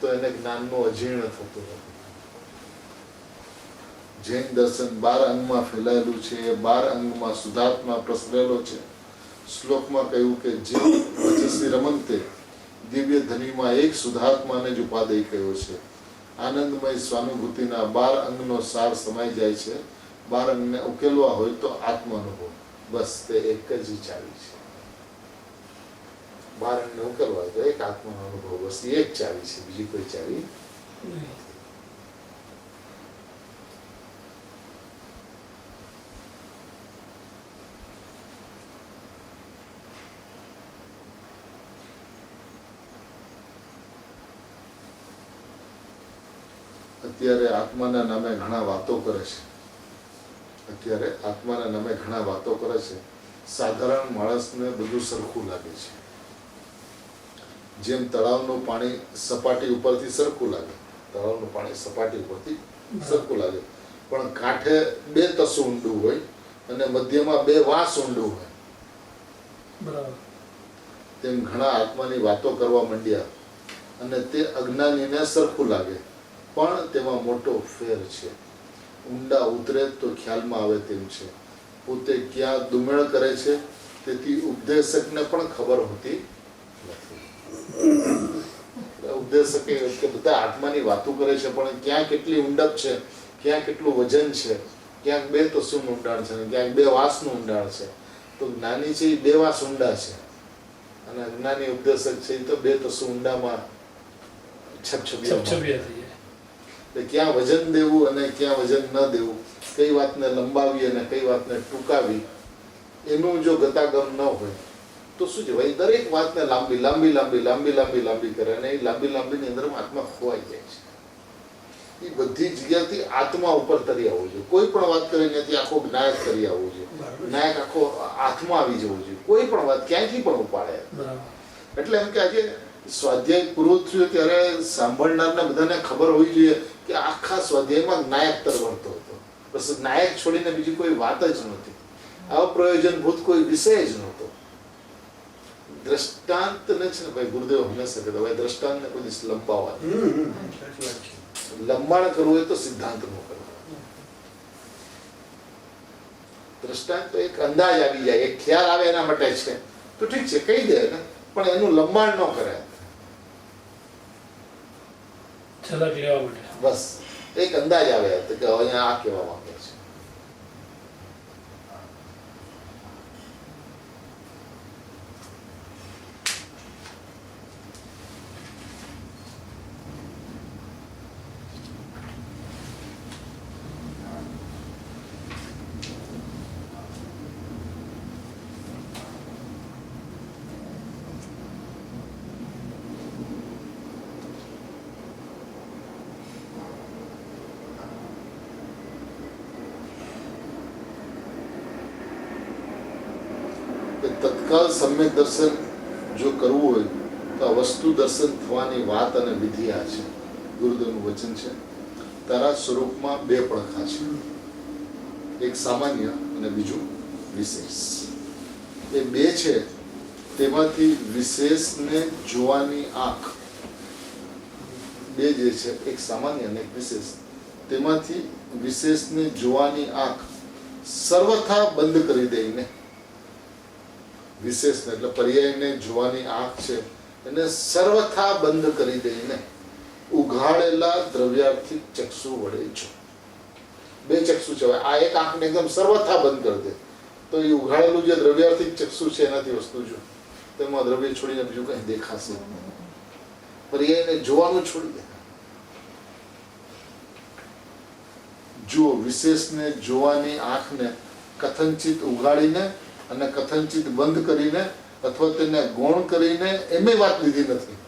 તો એને જ્ઞાનનું અજીર્ણ થતું નથી. જૈન દર્શન 12 અંગમાં ફેલાયેલું છે, 12 અંગમાં શુદ્ધાત્મા પ્રસરેલો છે. શ્લોકમાં કહ્યું કે જે વચસી રમંતે દિવ્ય ધનીમાં એક શુદ્ધાત્માને જ ઉપાદેય કહ્યો છે. આનંદમય સ્વાનુભૂતિના 12 અંગનો સાર સમાઈ જાય છે. 12 અંગને ઉકેલવા હોય તો આત્માનુભવ, બસ તે એક જ ચાવી છે. 12 અંગને ઉકેલવા હોય તો એક આત્માનો અનુભવ, બસ એક ચાવી છે, બીજી કોઈ ચાવી નથી. અત્યારે આત્માના નામે ઘણા વાતો કરે છે. અત્યારે આત્માના નામે ઘણા વાતો કરે છે. સાધારણ માણસને બધું સરખું લાગે છે. જેમ તળાવનું પાણી સપાટી ઉપરથી સરખું લાગે, તળાવનું પાણી સપાટી ઉપરથી સરખું લાગે, પણ કાંઠે 2 તસું ઊંડું હોય અને મધ્યમાં 2 વાસ ઊંડું હોય. બરાબર. તેમ ઘણા આત્માની વાતો કરવા માંડ્યા અને તે અજ્ઞાનીને સરખું લાગે, પણ તેમાં મોટો ફેર છે. ઊંડા ઉતરે તો ખ્યાલમાં આવે તેમ છે. પોતે ક્યાં દુમેળ કરે છે તેથી ઉપદેશકને પણ ખબર હોતી નથી. ઉપદેશક કે બધા આત્માની વાતો કરે છે, પણ ક્યાં કેટલી ઊંડપ છે, ક્યાં કેટલું વજન છે, ક્યાંક 2 તસુનું ઊંડાણ છે, ક્યાંક 2 વાસનું ઊંડાણ છે. તો જ્ઞાની છે એ 2 વાસ ઊંડા છે, અને અજ્ઞાની ઉપદેશક છે એ તો 2 તસુ ઊંડામાં છપછપિયા થઈ જાય. ક્યાં વજન દેવું અને ક્યાં વજન ન દેવું, કઈ વાતને લંબાવી અને કઈ વાતને ટૂંકાવી, એનું જો ગતાગમ ન હોય તો શું છે ભાઈ, દરેક વાતને લાંબી લાંબી લાંબી લાંબી લાંબી લાંબી કરે અને એ લાંબી લાંબીની અંદર આત્મા ખોવાઈ જાય છે. એ બધી જગ્યાથી આત્મા ઉપર તરી આવવું જોઈએ. કોઈ પણ વાત કરે ત્યાંથી આખો નાયક તરી આવવું જોઈએ, નાયક આખો હાથમાં આવી જવું જોઈએ. કોઈ પણ વાત ક્યાંયથી પણ ઉપાડે. એટલે એમ કે આજે સ્વાધ્યાય પૂરું થયું ત્યારે સાંભળનારને બધાને ખબર હોવી જોઈએ કે આખા સ્વાધ્યાયમાં નાયક તરવરતો હતો. બસ નાયક છોડીને બીજી કોઈ વાત જ નહોતી. અપ્રયોજનભૂત કોઈ વિષય જ નહોતો. દ્રષ્ટાંતને છે ને ભાઈ, ગુરુદેવ હંમેશા કહેતા ભાઈ દ્રષ્ટાંતને કોઈ દિવસ લંબાવવા, લંબાણ કરવું હોય તો સિદ્ધાંત નું કરવું. દ્રષ્ટાંત તો એક અંદાજ આવી જાય, એક ખ્યાલ આવે એના માટે છે તો ઠીક છે કહી દે ને, પણ એનું લંબાણ ન કરે. ઝલક લેવા માટે બસ એક અંદાજ આવે તો કે અહીંયા આ કહેવા માંગે છે. તત્કાલ સમ્યક દર્શન જો કરવું હોય તો આ વસ્તુ દર્શન થવાની વાત અને વિધિ આ છે. ગુરુદેવનું વચન છે, તારા સ્વરૂપમાં 2 પડખા છે, એક સામાન્ય અને બીજું વિશેષ. એ 2 છે તેમાંથી વિશેષને જોવાની આંખ, બે જે છે, એક સામાન્ય અને એક વિશેષ, તેમાંથી વિશેષને જોવાની આંખ સર્વથા બંધ કરી દઈને, વિશેષને એટલે પર્યાયને જોવાની આંખ છે એને સર્વથા બંધ કરી દઈને ઉઘાડેલા દ્રવ્યાર્થિક ચક્ષુ વડે જો. બે ચક્ષુ છે, આ એક આંખને એકદમ સર્વથા બંધ કરી દે તો એ ઉઘાડેલું જે દ્રવ્યાર્થિક ચક્ષુ છે એનાથી વસ્તુ જો, તેમાં દ્રવ્ય છોડીને બીજું કઈ દેખાશે, પર્યાયને જોવાનું છોડી દે. જુઓ, વિશેષને જોવાની આંખને કથનચિત ઉઘાડીને અને કથનચિત બંધ કરીને અથવા તેને ગૌણ કરીને એમે વાત લીધી નથી.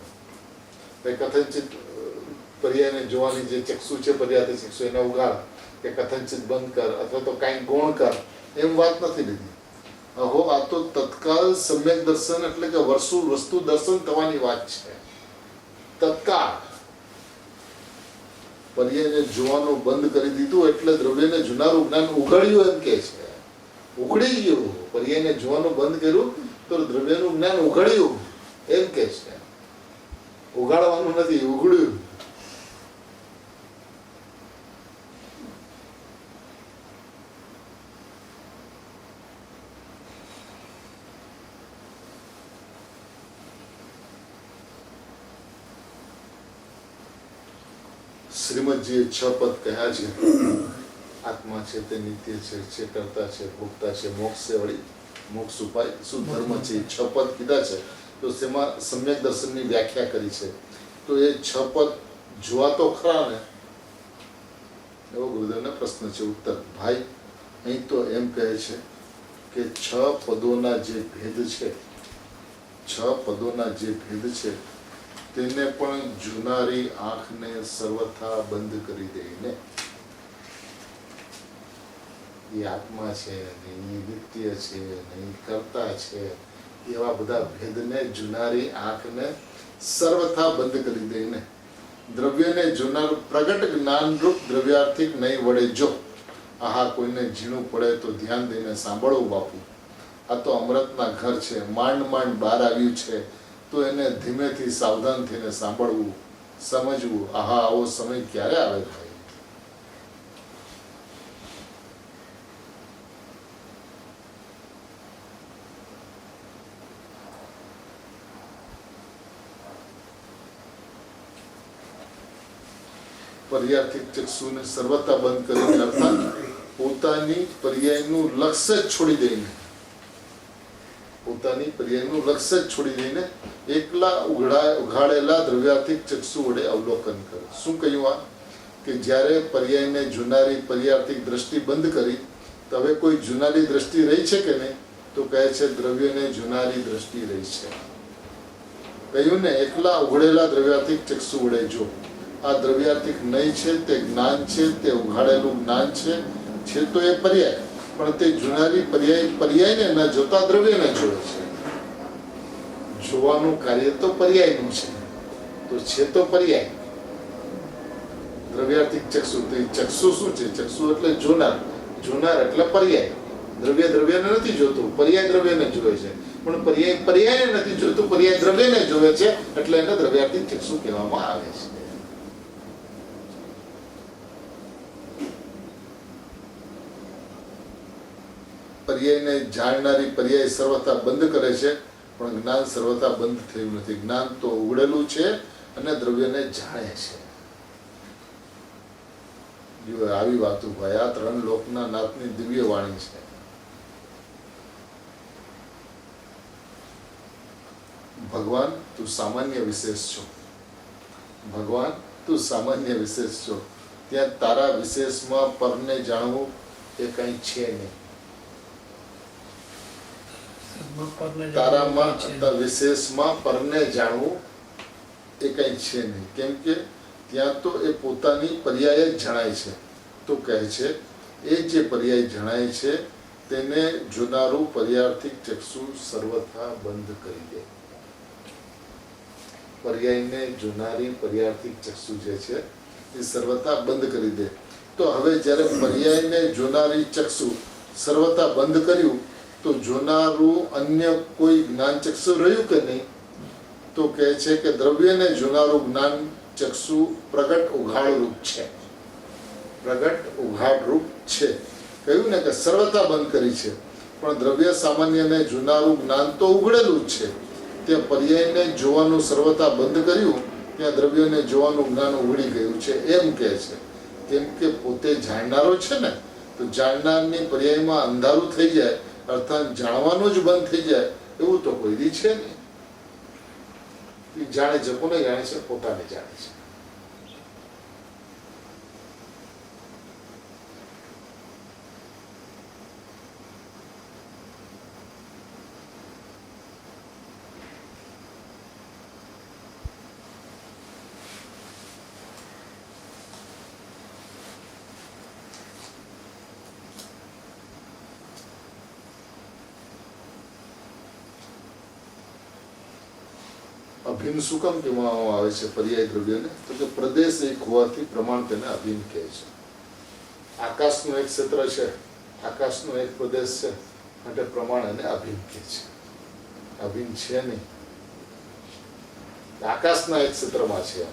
કથનચિત પર્યાયને જોવાની જે ચક્ષુ છે, પર્યાય ચક્ષુ, એને ઉઘાડ કે કથનચિત બંધ કર અથવા તો કાંઈ ગૌણ કર, એમ વાત નથી લીધી. અહો, આ તો તત્કાલ સમ્યક દર્શન એટલે કે વસ્તુ દર્શન થવાની વાત છે. તત્કાળ પર્યાયને જોવાનું બંધ કરી દીધું એટલે દ્રવ્યને જોનારું જ્ઞાન ઉઘાડ્યું એમ કે છે. ઉઘડી ગયું, પર્યાયને જોવાનું બંધ કર્યું તો દ્રવ્યનું જ્ઞાન ઉઘાડ્યું એમ કે છે. ઉઘાડવાનું નથી, ઉઘડ્યું. શ્રીમદજીએ 6 પદ કહ્યા છે. આત્મા છે તે નિત્ય છે, કરતા છે, ભોગતા છે, મોક્ષ છે, વળી મોક્ષ ઉપાય શું ધર્મ છે, 6 પદ કીધા છે. તો તેમાં સમ્યક દર્શનની વ્યાખ્યા કરી છે. તો એ 6 પદ જોવા તો ખરા ને, એવો ગુરુદેવનો પ્રશ્ન છે. ઉત્તર, ભાઈ અહીં તો એમ કહે છે કે 6 પદોના જે ભેદ છે, 6 પદોના જે ભેદ છે તેને પણ જોનારી આંખને સર્વથા બંધ કરી દઈને, એ આત્મા છે ને, એ નિત્ય છે ને, એ કરતા છે, એવા બધા ભેદને જોનારી આંખને સર્વથા બંધ કરી દઈને દ્રવ્યને જોનાર પ્રગટ જ્ઞાનરૂપ દ્રવ્યાર્થિક નહીં વડે જો. આહા, કોઈને ઝીણું પડે તો ધ્યાન દઈને સાંભળવું બાપુ. આ તો અમૃતના ઘર છે, માંડ માંડ બહાર આવ્યું છે તો એને ધીમેથી સાવધાન થઈને સાંભળવું, સમજવું. આહા, આવો સમય ક્યારે આવે ભાઈ? પર્યાર્થિક ચક્ષુને સર્વથા બંધ કરીને અર્થાત પોતાની પર્યાયનું લક્ષ્ય જ છોડી દઈને, પોતાની પર્યાયનું લક્ષ્ય જ છોડી દઈને એકલા ઉઘાડેલા દ્રવ્યાર્થિક ચક્ષુ વડે અવલોકન કરે. શું કહ્યું આ? કે જ્યારે પર્યાયને જોનારી પર્યાર્થિક દ્રષ્ટિ બંધ કરી તો હવે કોઈ જોનારી દ્રષ્ટિ રહી છે કે નહીં? તો કહે છે દ્રવ્યને જોનારી દ્રષ્ટિ રહી છે. કહ્યું ને, એકલા ઉઘડેલા દ્રવ્યાર્થિક ચક્ષુ વડે જો. આ દ્રવ્યાર્થિક નહીં છે, તે જ્ઞાન છે, તે ઉઘાડેલું જ્ઞાન છે તો એ પર્યાય, પણ તે જોનારી પર્યાયને ન જોતા દ્રવ્યને જોવે છે. જોવાનું કાર્ય તો પર્યાયનું છે, તો છે તો પર્યાય. દ્રવ્યાર્થિક ચક્ષુ, તો એ ચક્ષુ શું છે? ચક્ષુ એટલે જોનાર, જોનાર એટલે પર્યાય. દ્રવ્યને નથી જોતું, પર્યાય દ્રવ્યને જોવે છે. પણ પર્યાયને નથી જોતું, પર્યાય દ્રવ્યને જોવે છે, એટલે એને દ્રવ્યાર્થિક ચક્ષુ કહેવામાં આવે છે. પર્યાયને જાણનારી પર્યાય સર્વથા બંધ કરે છે, પણ જ્ઞાન સર્વથા બંધ થયું નથી. જ્ઞાન તો ઉઘડેલું છે અને દ્રવ્યને જાણે છે. આવી વાતો ભાઈ, આ 3 લોકના નાથની દિવ્ય વાણી છે. ભગવાન તું સામાન્ય વિશેષ છો, ભગવાન તું સામાન્ય વિશેષ છો. ત્યાં તારા વિશેષમાં પરને જાણવું એ કઈ છે નહીં. તારામાં વિશેષમાં પરને જાણવું એ કઈ છે નહીં. કેમ કે ત્યાં તો એ પોતાની પર્યાય જ જણાય છે. તો કહે છે એ જે પર્યાય જણાય છે તેને જોનારું પર્યાર્થિક ચક્ષુ સર્વથા બંધ કરી દે. પર્યાયને જોનારી પર્યાર્થિક ચક્ષુ જે છે એ સર્વથા બંધ કરી દે. તો હવે જ્યારે પર્યાયને જોનારી ચક્ષુ સર્વથા બંધ કર્યું તો જોનારું અન્ય કોઈ જ્ઞાન ચક્ષુ રહ્યું કે નહીં? તો કહે છે કે દ્રવ્યને જોનારું જ્ઞાન ચક્ષુ પ્રગટ ઉઘાડ રૂપ છે. પ્રગટ ઉઘાડ રૂપ છે. કહ્યું ને કે સર્વતા બંધ કરી છે, પણ દ્રવ્ય સામાન્યને જોનારું જ્ઞાન તો ઉઘડેલું જ છે. ત્યાં પર્યાયને જોવાનું સર્વતા બંધ કર્યું, ત્યાં દ્રવ્યને જોવાનું જ્ઞાન ઉઘડી ગયું છે એમ કહે છે. કેમ કે પોતે જાણનારો છે ને, તો જાણનારની પર્યાયમાં અંધારું થઈ જાય, અર્થાત જાણવાનું જ બંધ થઈ જાય એવું તો કોઈ દી છે નહીં. એ જાણે છે. કોને જાણે છે? પોતાને જાણે છે. અભિન્ન શું કામ કહેવામાં આવે છે પર્યાય દ્રવ્યને? તો કે પ્રદેશ એક હોવાથી પ્રમાણ તેને અભિન્ન કહે છે. આકાશનું એક ક્ષેત્ર છે, આકાશનો એક પ્રદેશ છે, માટે પ્રમાણ એને અભિન્ન કહે છે. અભિન્ન છે નહીં. આકાશના એક ક્ષેત્રમાં છે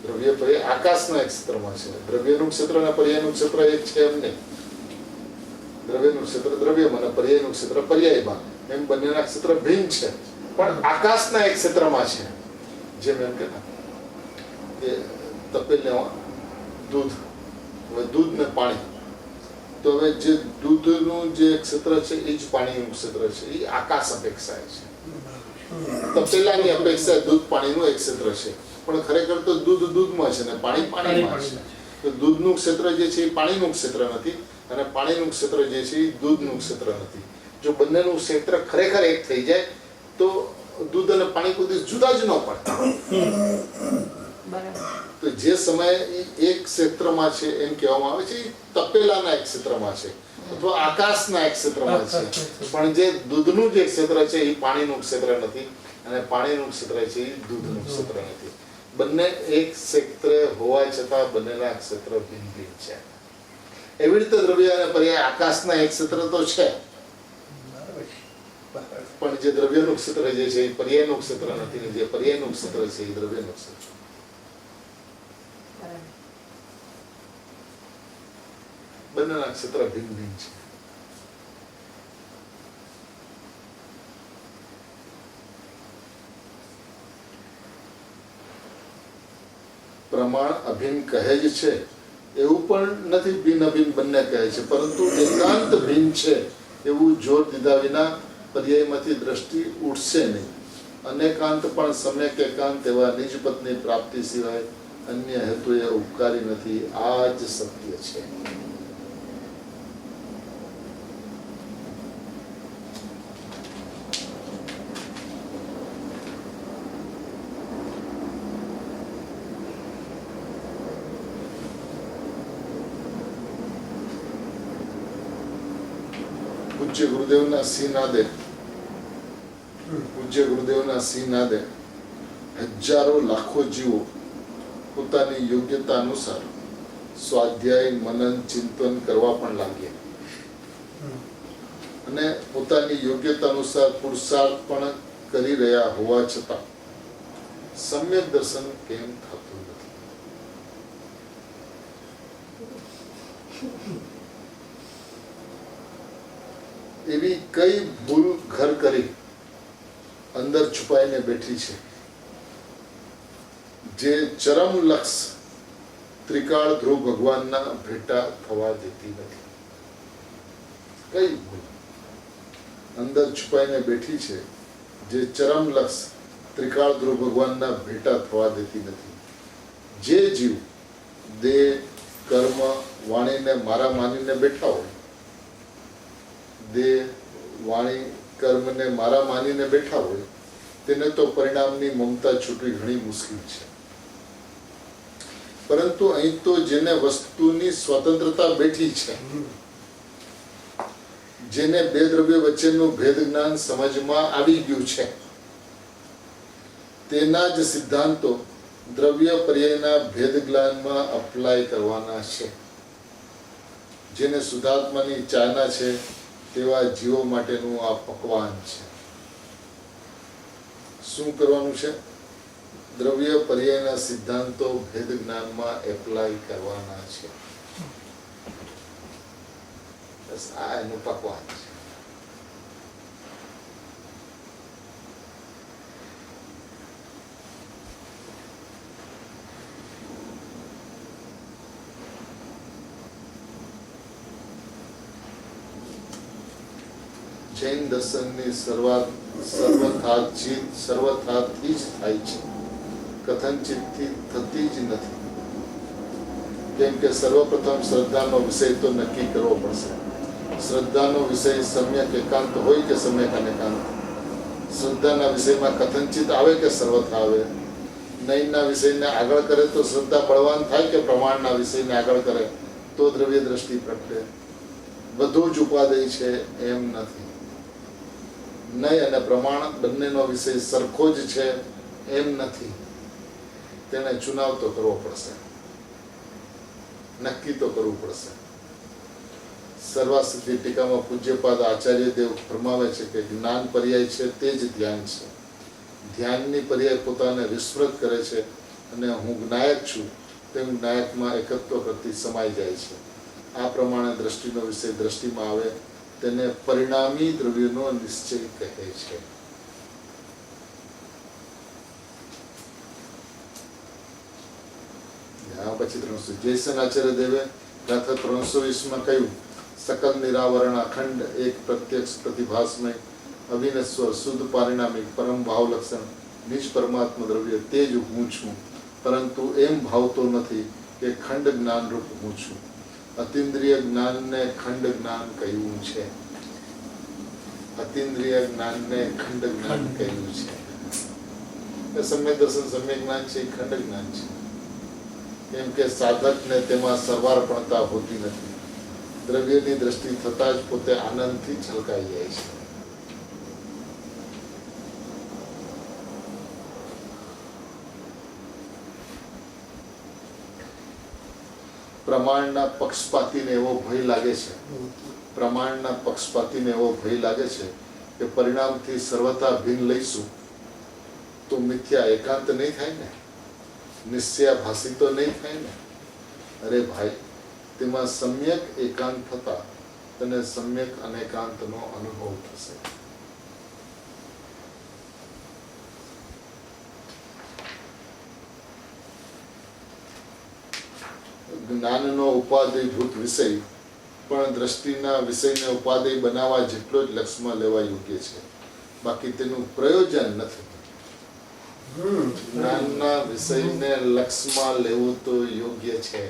દ્રવ્ય, પર્યાય આકાશના એક ક્ષેત્રમાં છે. દ્રવ્યનું ક્ષેત્ર અને પર્યાયનું ક્ષેત્ર એક છે એમ નહીં. દ્રવ્યનું ક્ષેત્ર દ્રવ્યમાં અને પર્યાયનું ક્ષેત્ર પર્યાયમાં, એમ બંનેના ક્ષેત્ર ભિન્ન છે, પણ આકાશના એક ક્ષેત્રમાં છે. જેમ એમ કે તપેલામાં દૂધ, હવે દૂધ ને પાણી, તો હવે જે દૂધનું જે ક્ષેત્ર છે એ જ પાણીનું ક્ષેત્ર છે. એ આકાશ અપેક્ષા છે. તપેલાની અપેક્ષા દૂધ પાણીનું એક ક્ષેત્ર છે, પણ ખરેખર તો દૂધ દૂધમાં છે ને પાણી પાણીમાં છે. તો દૂધનું ક્ષેત્ર જે છે એ પાણીનું ક્ષેત્ર નથી, અને પાણીનું ક્ષેત્ર જે છે એ દૂધનું ક્ષેત્ર નથી. જો બંનેનું ક્ષેત્ર ખરેખર એક થઈ જાય તો દૂધ અને પાણી કોઈ દિવસ જુદા જ ન પડે. તો જે સમયે એક ક્ષેત્રમાં છે એમ કહેવામાં આવે છે, તપેલાના એક ક્ષેત્રમાં છે અથવા આકાશના એક ક્ષેત્રમાં છે. પણ જે દૂધનું જે ક્ષેત્ર છે એ પાણીનું ક્ષેત્ર નથી, અને પાણીનું ક્ષેત્ર છે એ દૂધનું ક્ષેત્ર નથી. બંને એક ક્ષેત્ર હોવા છતાં બંનેના ક્ષેત્ર ભિન્ન ભિન્ન છે. એવી રીતે દ્રવ્ય અને પર્યાય આકાશના એક ક્ષેત્ર તો છે, પણ જે દ્રવ્યનું ક્ષેત્ર જે છે એ પર્યાયનું ક્ષેત્ર નથી, ને જે પર્યાયનું ક્ષેત્ર છે એ દ્રવ્યનું ક્ષેત્ર. બંનેના ક્ષેત્ર ભિન્ન ભિન્ન છે. પ્રમાણ અભિન્ન કહે જ છે એવું પણ નથી. ભિન્ન અભિન્ન બંને કહે છે, પરંતુ એકાંત ભિન્ન છે એવું જોર દીધા વિના પર્યાયમાંથી દ્રષ્ટિ ઉઠશે નહીં. અનેકાંત પણ સમ્યક એકાંત એવા નિજ પદની પ્રાપ્તિ સિવાય અન્ય હેતુએ ઉપકારી નથી. આ જ સત્ય છે. પૂજ્ય ગુરુદેવના સિંહ નાદે હજારો લાખો જીવો પોતાની યોગ્યતા અનુસાર સ્વાધ્યાય, મનન, ચિંતન કરવા પણ લાગ્યા, અને પોતાની યોગ્યતા અનુસાર પુરુષાર્થ પણ કરી રહ્યા હોવા છતાં સમ્યક દર્શન કેમ થતું નથી? એવી કઈ ભૂલ ઘર કરી અંદર છુપાઈને બેઠી છે જે ચરમ લક્ષ ત્રિકાળ ધ્રુવ ભગવાનના ભેટા થવા દેતી નથી? કઈ ભૂલ અંદર છુપાઈને બેઠી છે જે ચરમ લક્ષ ત્રિકાળ ધ્રુવ ભગવાનના ભેટા થવા દેતી નથી? જે જીવ દેહ, કર્મ, વાણીને મારા માનીને બેઠા હોય, દેહ, વાણી, કર્મને મારા માનીને બેઠા હોય, તેને તો પરિણામની મમતા છૂટવી ઘણી મુશ્કેલ છે. પરંતુ અહીં તો જેને વસ્તુની સ્વતંત્રતા બેઠી છે, જેને બે દ્રવ્ય વચ્ચેનું ભેદ જ્ઞાન સમજમાં આવી ગયું છે, તેના જ સિદ્ધાંતો દ્રવ્ય પર્યાયના ભેદ જ્ઞાનમાં અપ્લાય કરવાના છે. જેને શુદ્ધાત્માની ચાહના છે તેવા જીવો માટેનું આ પકવાન છે. શું કરવાનું છે? દ્રવ્ય પર્યાયના સિદ્ધાંતો ભેદ જ્ઞાનમાં એપ્લાય કરવાના છે. બસ આ એનું પકવાન છે. જૈન દર્શનની શરૂઆત સર્વથાથી જ થાય છે, કથનચિતથી થતી જ નથી. કેમ કે સર્વપ્રથમ શ્રદ્ધાનો વિષય તો નક્કી કરવો પડશે. શ્રદ્ધાનો વિષય સમ્યક એકાંત હોય કે સમ્યક અનેકાંત? શ્રદ્ધાના વિષયમાં કથનચિત આવે કે સર્વથા આવે? નયનના વિષયને આગળ કરે તો શ્રદ્ધા બળવાન થાય કે પ્રમાણના વિષયને આગળ કરે તો દ્રવ્ય દ્રષ્ટિ પ્રગટે? બધું જ ઉપાદેય છે એમ નથી. નય અને પ્રમાણ બંનેનો વિષય સરખો જ છે એમ નથી. તેને ચુનાવ તો કરવો પડશે, નક્કી તો કરવું પડશે. સર્વાસિદ્ધિ ટીકામાં પૂજ્યપાદ આચાર્ય દેવ ફરમાવે છે કે જ્ઞાન પર્યાય છે તે જ ધ્યાન છે. ધ્યાનની પર્યાય પોતાને વિસ્મૃત કરે છે અને હું જ્ઞાયક છું તેમ જ્ઞાયકમાં એકત્વ કરતી સમાઈ જાય છે. આ પ્રમાણે દ્રષ્ટિનો વિષય દ્રષ્ટિમાં આવે તેને પરિણામી દ્રવ્યનો નિશ્ચય કહે છે. પછી 300 જયસન આચાર્ય દેવે ગાથા 320 કહ્યું, સકલ નિરાવરણ અખંડ એક પ્રત્યક્ષ પ્રતિભાસમય અવિનશ્વર શુદ્ધ પારિણામિક પરમ ભાવ લક્ષણ નિજ પરમાત્મા દ્રવ્ય તે જ હું છું, પરંતુ એમ ભાવતો નથી કે ખંડ જ્ઞાન રૂપ હું છું. અતિન્દ્રિય જ્ઞાનને ખંડ જ્ઞાન કહ્યું છે. અતિન્દ્રિય જ્ઞાનને ખંડ જ્ઞાન કહ્યું છે. સમ્યક દર્શન સમ્યક જ્ઞાન છે, ખંડ જ્ઞાન છે. કેમ કે સાધકને તેમાં સર્વાર્પણતા હોતી નથી. દ્રવ્યની દ્રષ્ટિ થતા જ પોતે આનંદથી છલકાઈ જાય છે. પ્રમાણના પક્ષપાતીને એવો ભય લાગે છે, પ્રમાણના પક્ષપાતીને એવો ભય લાગે છે કે પરિણામથી સર્વતા ભિન્ન લઈશું તો મિથ્યા એકાંત નહીં થાય ને, નિશ્ચયાભાસી તો નહીં થાય ને. અરે ભાઈ, તેમાં સમ્યક એકાંત થતા તને સમ્યક અનેકાંતનો અનુભવ થશે. જ્ઞાનનો ઉપાદેયભૂત વિષય પણ દ્રષ્ટિના વિષયને ઉપાદેય બનાવવા જેટલો જ લક્ષમાં લેવા યોગ્ય છે, બાકી તેનું પ્રયોજન નથી. જ્ઞાનના વિષયને લક્ષમાં લેવું તો યોગ્ય છે,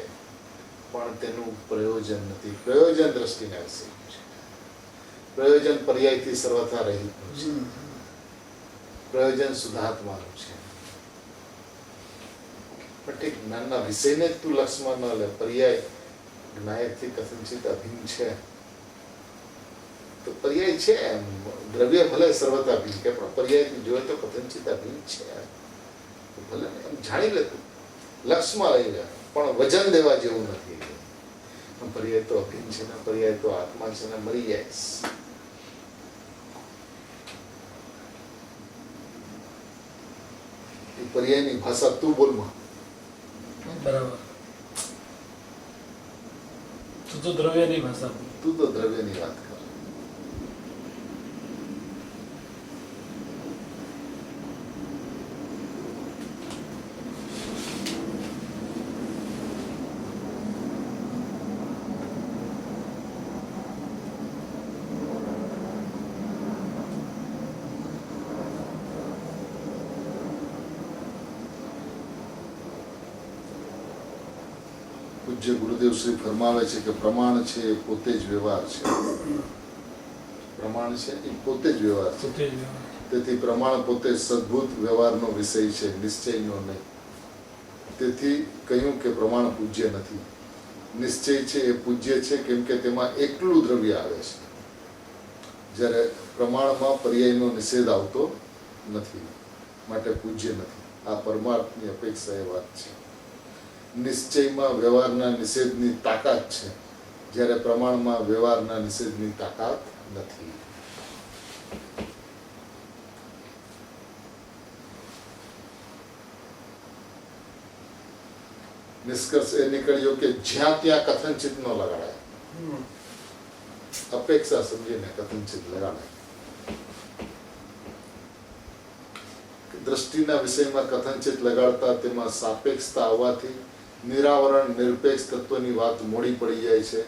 પણ તેનું પ્રયોજન નથી. પ્રયોજન દ્રષ્ટિના વિષયનું છે. પ્રયોજન પર્યાયથી સર્વથા રહિતનું છે. પ્રયોજન શુદ્ધાત્માનું છે. પણ ઠીક, જ્ઞાનના વિષયને જ તું લક્ષમાં ન લે, પર્યાય જ્ઞાયકથી કથનચિત અભિન્ન છે તો પર્યાય છે. દ્રવ્ય ભલે સર્વતા અભિન્ન કે પણ પર્યાય જોઈએ તો કથનચિત અભિન્ન છે. ભલે એમ જાણી લે, તું લક્ષમાં લઈ લે, પણ વજન દેવા જેવું નથી. પર્યાય તો અભિન્ન છે ને, પર્યાય તો આત્મા છે ને, મરી જાય. પર્યાયની ભાષા તું બોલમાં. બરાબર. તું તો દ્રવ્યની ભાષા બોલ. તું તો દ્રવ્યની વાત કર. પૂજ્ય ગુરુદેવ શ્રી ફરમાવે છે કે પ્રમાણ છે એ પોતે જ વ્યવહાર છે. પ્રમાણ છે એ પોતે જ વ્યવહાર છે. તેથી પ્રમાણ પોતે સદભૂત વ્યવહારનો વિષય છે, નિશ્ચયનો નહીં. તેથી કહ્યું કે પ્રમાણ પૂજ્ય નથી. નિશ્ચય છે એ પૂજ્ય છે, કેમ કે તેમાં એકલું દ્રવ્ય આવે છે, જ્યારે પ્રમાણમાં પર્યાયનો નિષેધ આવતો નથી, માટે પૂજ્ય નથી. આ પરમાર્થની અપેક્ષા એ વાત છે. નિશ્ચયમાં વ્યવહારના નિષેધની તાકાત છે, જ્યારે પ્રમાણમાં વ્યવહારના નિષેધની તાકાત નથી. નિષ્કર્ષ એ નીકળ્યો કે જ્યાં ત્યાં કથનચિત ન લગાડાય, અપેક્ષા સમજીને કથનચિત લગાડાય. દ્રષ્ટિના વિષયમાં કથનચિત લગાડતા તેમાં સાપેક્ષતા આવવાથી નિરાવરણ નિરપેક્ષ તત્વની વાત મોડી પડી જાય છે.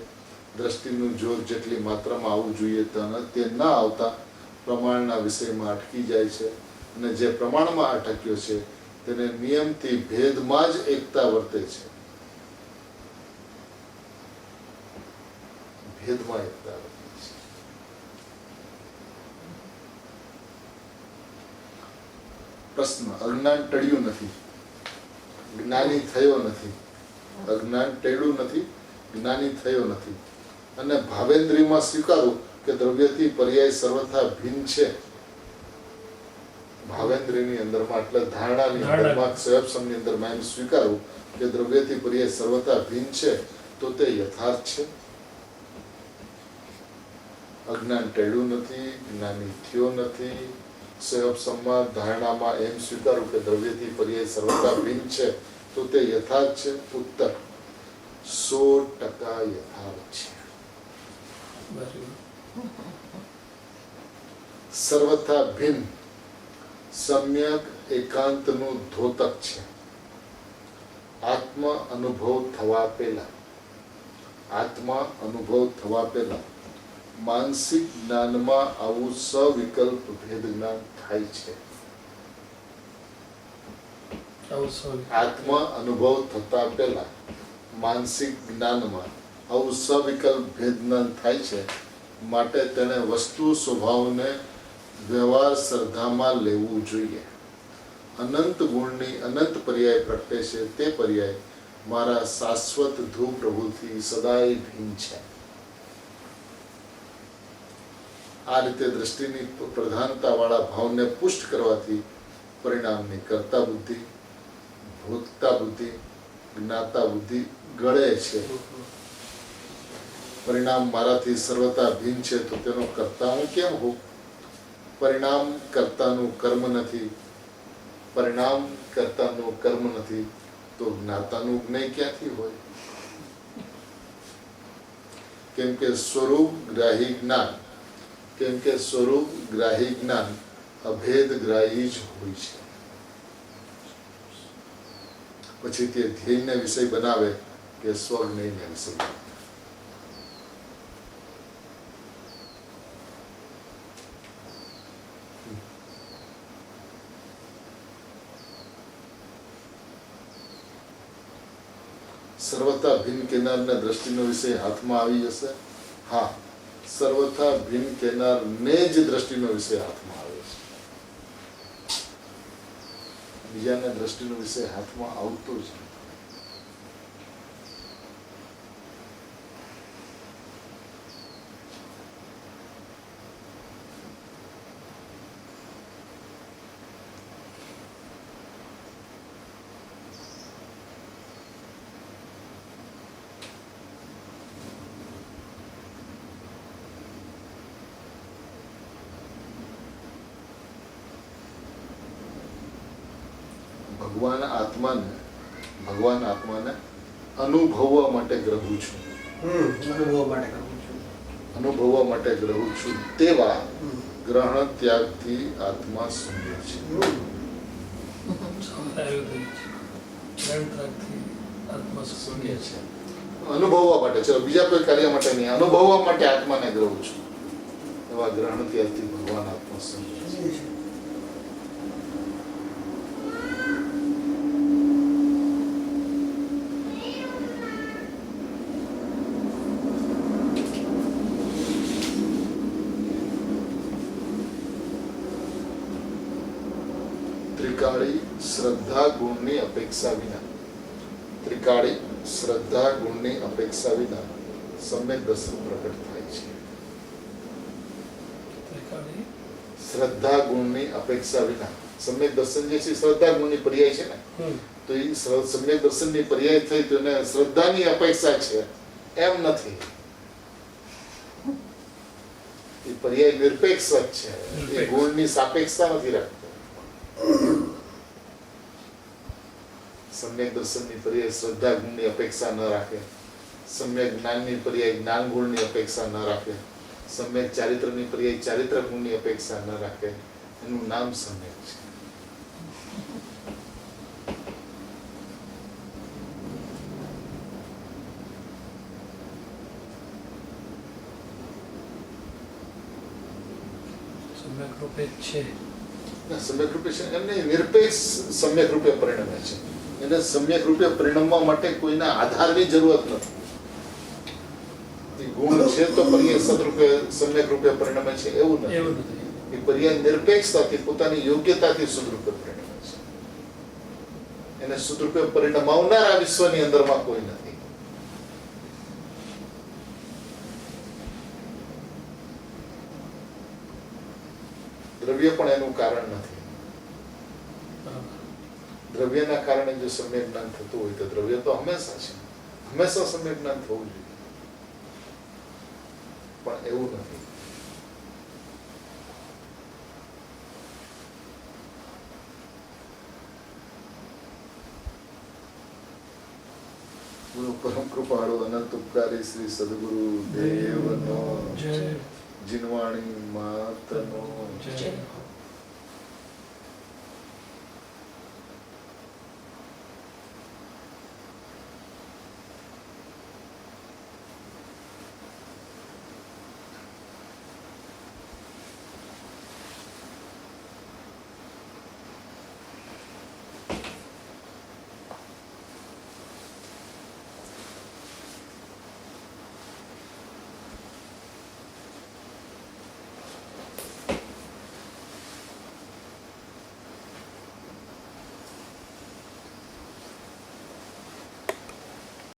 દ્રષ્ટિનું જોર જેટલી માત્રામાં આવવું જોઈએ તે ન આવતા પ્રમાણના વિષયમાં અટકી જાય છે, અને જે પ્રમાણમાં અટક્યો છે તેને નિયમથી ભેદમાં જ એકતા વર્તે છે. ભેદમાં એકતા વર્તે છે. પ્રશ્ન: અજ્ઞાન ટળ્યું નથી, જ્ઞાની થયો નથી. અજ્ઞાન ટળ્યું નથી, જ્ઞાની થયો નથી. અને ભાવેન્દ્રિયમાં સ્વીકારું કે દ્રવ્યથી પર્યાય સર્વથા ભિન્ન છે. ભાવેન્દ્રિયની અંદરમાં એટલે ધારણાની અંદરમાં સ્વયંસમની અંદરમાં એમ સ્વીકારવું કે દ્રવ્યથી પર્યાય સર્વથા ભિન્ન છે, તો તે યથાર્થ છે. અજ્ઞાન ટળ્યું નથી, જ્ઞાની થયો નથી. સ્વયંસમમાં ધારણામાં એમ સ્વીકારવું કે દ્રવ્યથી પર્યાય સર્વથા ભિન્ન છે, તો તે યથાર્થ છે. ઉત્તર: 100% યથાર્થ છે. સર્વથા ભિન્ન સમ્યક એકાંતનું ધોતક છે. આત્મા અનુભવ થવા પહેલા માનસિક જ્ઞાનમાં આવું સવિકલ્પ ભેદ જ્ઞાન થાય છે. આત્મા અનુભવ થતા પહેલા માનસિક જ્ઞાનમાં આવું સવિકલ્પ ભેદ જ્ઞાન થાય છે. માટે તેને વસ્તુ સ્વભાવને વ્યવહાર શ્રદ્ધામાં લેવું જોઈએ. અનંત ગુણની અનંત પર્યાય પ્રગટે છે, તે પર્યાય મારા શાશ્વત ધ્રુવ પ્રભુથી સદાય ભિન્ન છે. આ રીતે દ્રષ્ટિની પ્રધાનતા વાળા ભાવને પુષ્ટ કરવાથી પરિણામની કર્તા બુદ્ધિ, ભોગતા બુદ્ધિ, જ્ઞાતા બુદ્ધિ ગળે છે. પરિણામ મારાથી સર્વતા ભિન્ન છે, તો તેનો કર્તા હું કેમ હોઉં? પરિણામ કર્તાનું કર્મ નથી. પરિણામ કર્તાનું કર્મ નથી, તો જ્ઞાતાનું જ્ઞેય ક્યાંથી હોય? કેમ કે સ્વરૂપ ગ્રાહી જ્ઞાન અભેદ ગ્રાહી જ હોય છે. પછી તે ધ્યેયને વિષય બનાવે કે સ્વજ્ઞેયને વિષય બનાવે. સર્વથા ભિન્ન કેનારને દ્રષ્ટિનો વિષય હાથમાં આવી જશે. હા, સર્વથા ભિન્ન કેનારને જ દ્રષ્ટિનો વિષય હાથમાં આવે છે. બીજાને દ્રષ્ટિનો વિષય હાથમાં આવતો જ નથી. ભગવાન આત્માને અનુભવવા માટે ગ્રહું છું. અનુભવવા માટે ગ્રહું છું તેવા ગ્રહણ ત્યાગથી આત્મા શૂન્ય છે. અનુભવવા માટે, ચલો બીજા કોઈ કાર્ય માટે નહીં, અનુભવવા માટે આત્માને ગ્રહું છું એવા ગ્રહણ ત્યાગથી ભગવાન આત્મા શૂન્ય છે. ત્રિકાળી શ્રદ્ધા ગુણની અપેક્ષા વિના સમ્યક દર્શન પ્રગટ થાય છે. શ્રદ્ધા ગુણની અપેક્ષા વિના સમ્યક દર્શન જે છે શ્રદ્ધા ગુણની પર્યાય છે ને, તો એ સમ્યક દર્શનની પર્યાય થઈ તો એને શ્રદ્ધાની અપેક્ષા છે એમ નથી. એ પર્યાય નિરપેક્ષ જ છે એ નિરપેક્ષ. ગુણની સાપેક્ષતા નથી રાખતો. સમ્યક દર્શનની પર્યાય શ્રદ્ધા ગુણની અપેક્ષા ન રાખે, સમ્યક જ્ઞાનની પર્યાય જ્ઞાન ગુણની અપેક્ષા ન રાખે, સમ્યક ચારિત્રની પર્યાય ચારિત્ર ગુણની અપેક્ષા ન રાખે, એનું નામ સમ્યક છે. સમ્યક રૂપે જ છે. ના, સમ્યક રૂપે છે એમને નિરપેક્ષ સમ્યક રૂપે પરિણમે છે. એને સમ્યક રૂપે પરિણમવા માટે કોઈના આધારની જરૂરત નથી. એ ગુણ છે તો પર્યાય સદરૂપે સમ્યક રૂપે પરિણમે છે એવું નથી. એવું નથી. એ પર્યાય નિરપેક્ષતાથી પોતાની યોગ્યતાથી શુદ્ધરૂપે પરિણમે છે. એને શુદ્ધરૂપે પરિણમાવનાર આ વિશ્વની અંદરમાં કોઈ નથી. દ્રવ્ય પણ એનું કારણ નથી. બરાબર. દ્રવ્યના કારણે જો સમ્યક જ્ઞાન થતું હોય તો દ્રવ્ય તો હંમેશા છે, હંમેશા સમ્યક જ્ઞાન થવું જોઈએ, પણ એવું નથી. ગુરુ પરમ કૃપાળુ અનંત ઉપકારી શ્રી સદગુરુ દેવનો જય. જીનવાણી માતનો જય.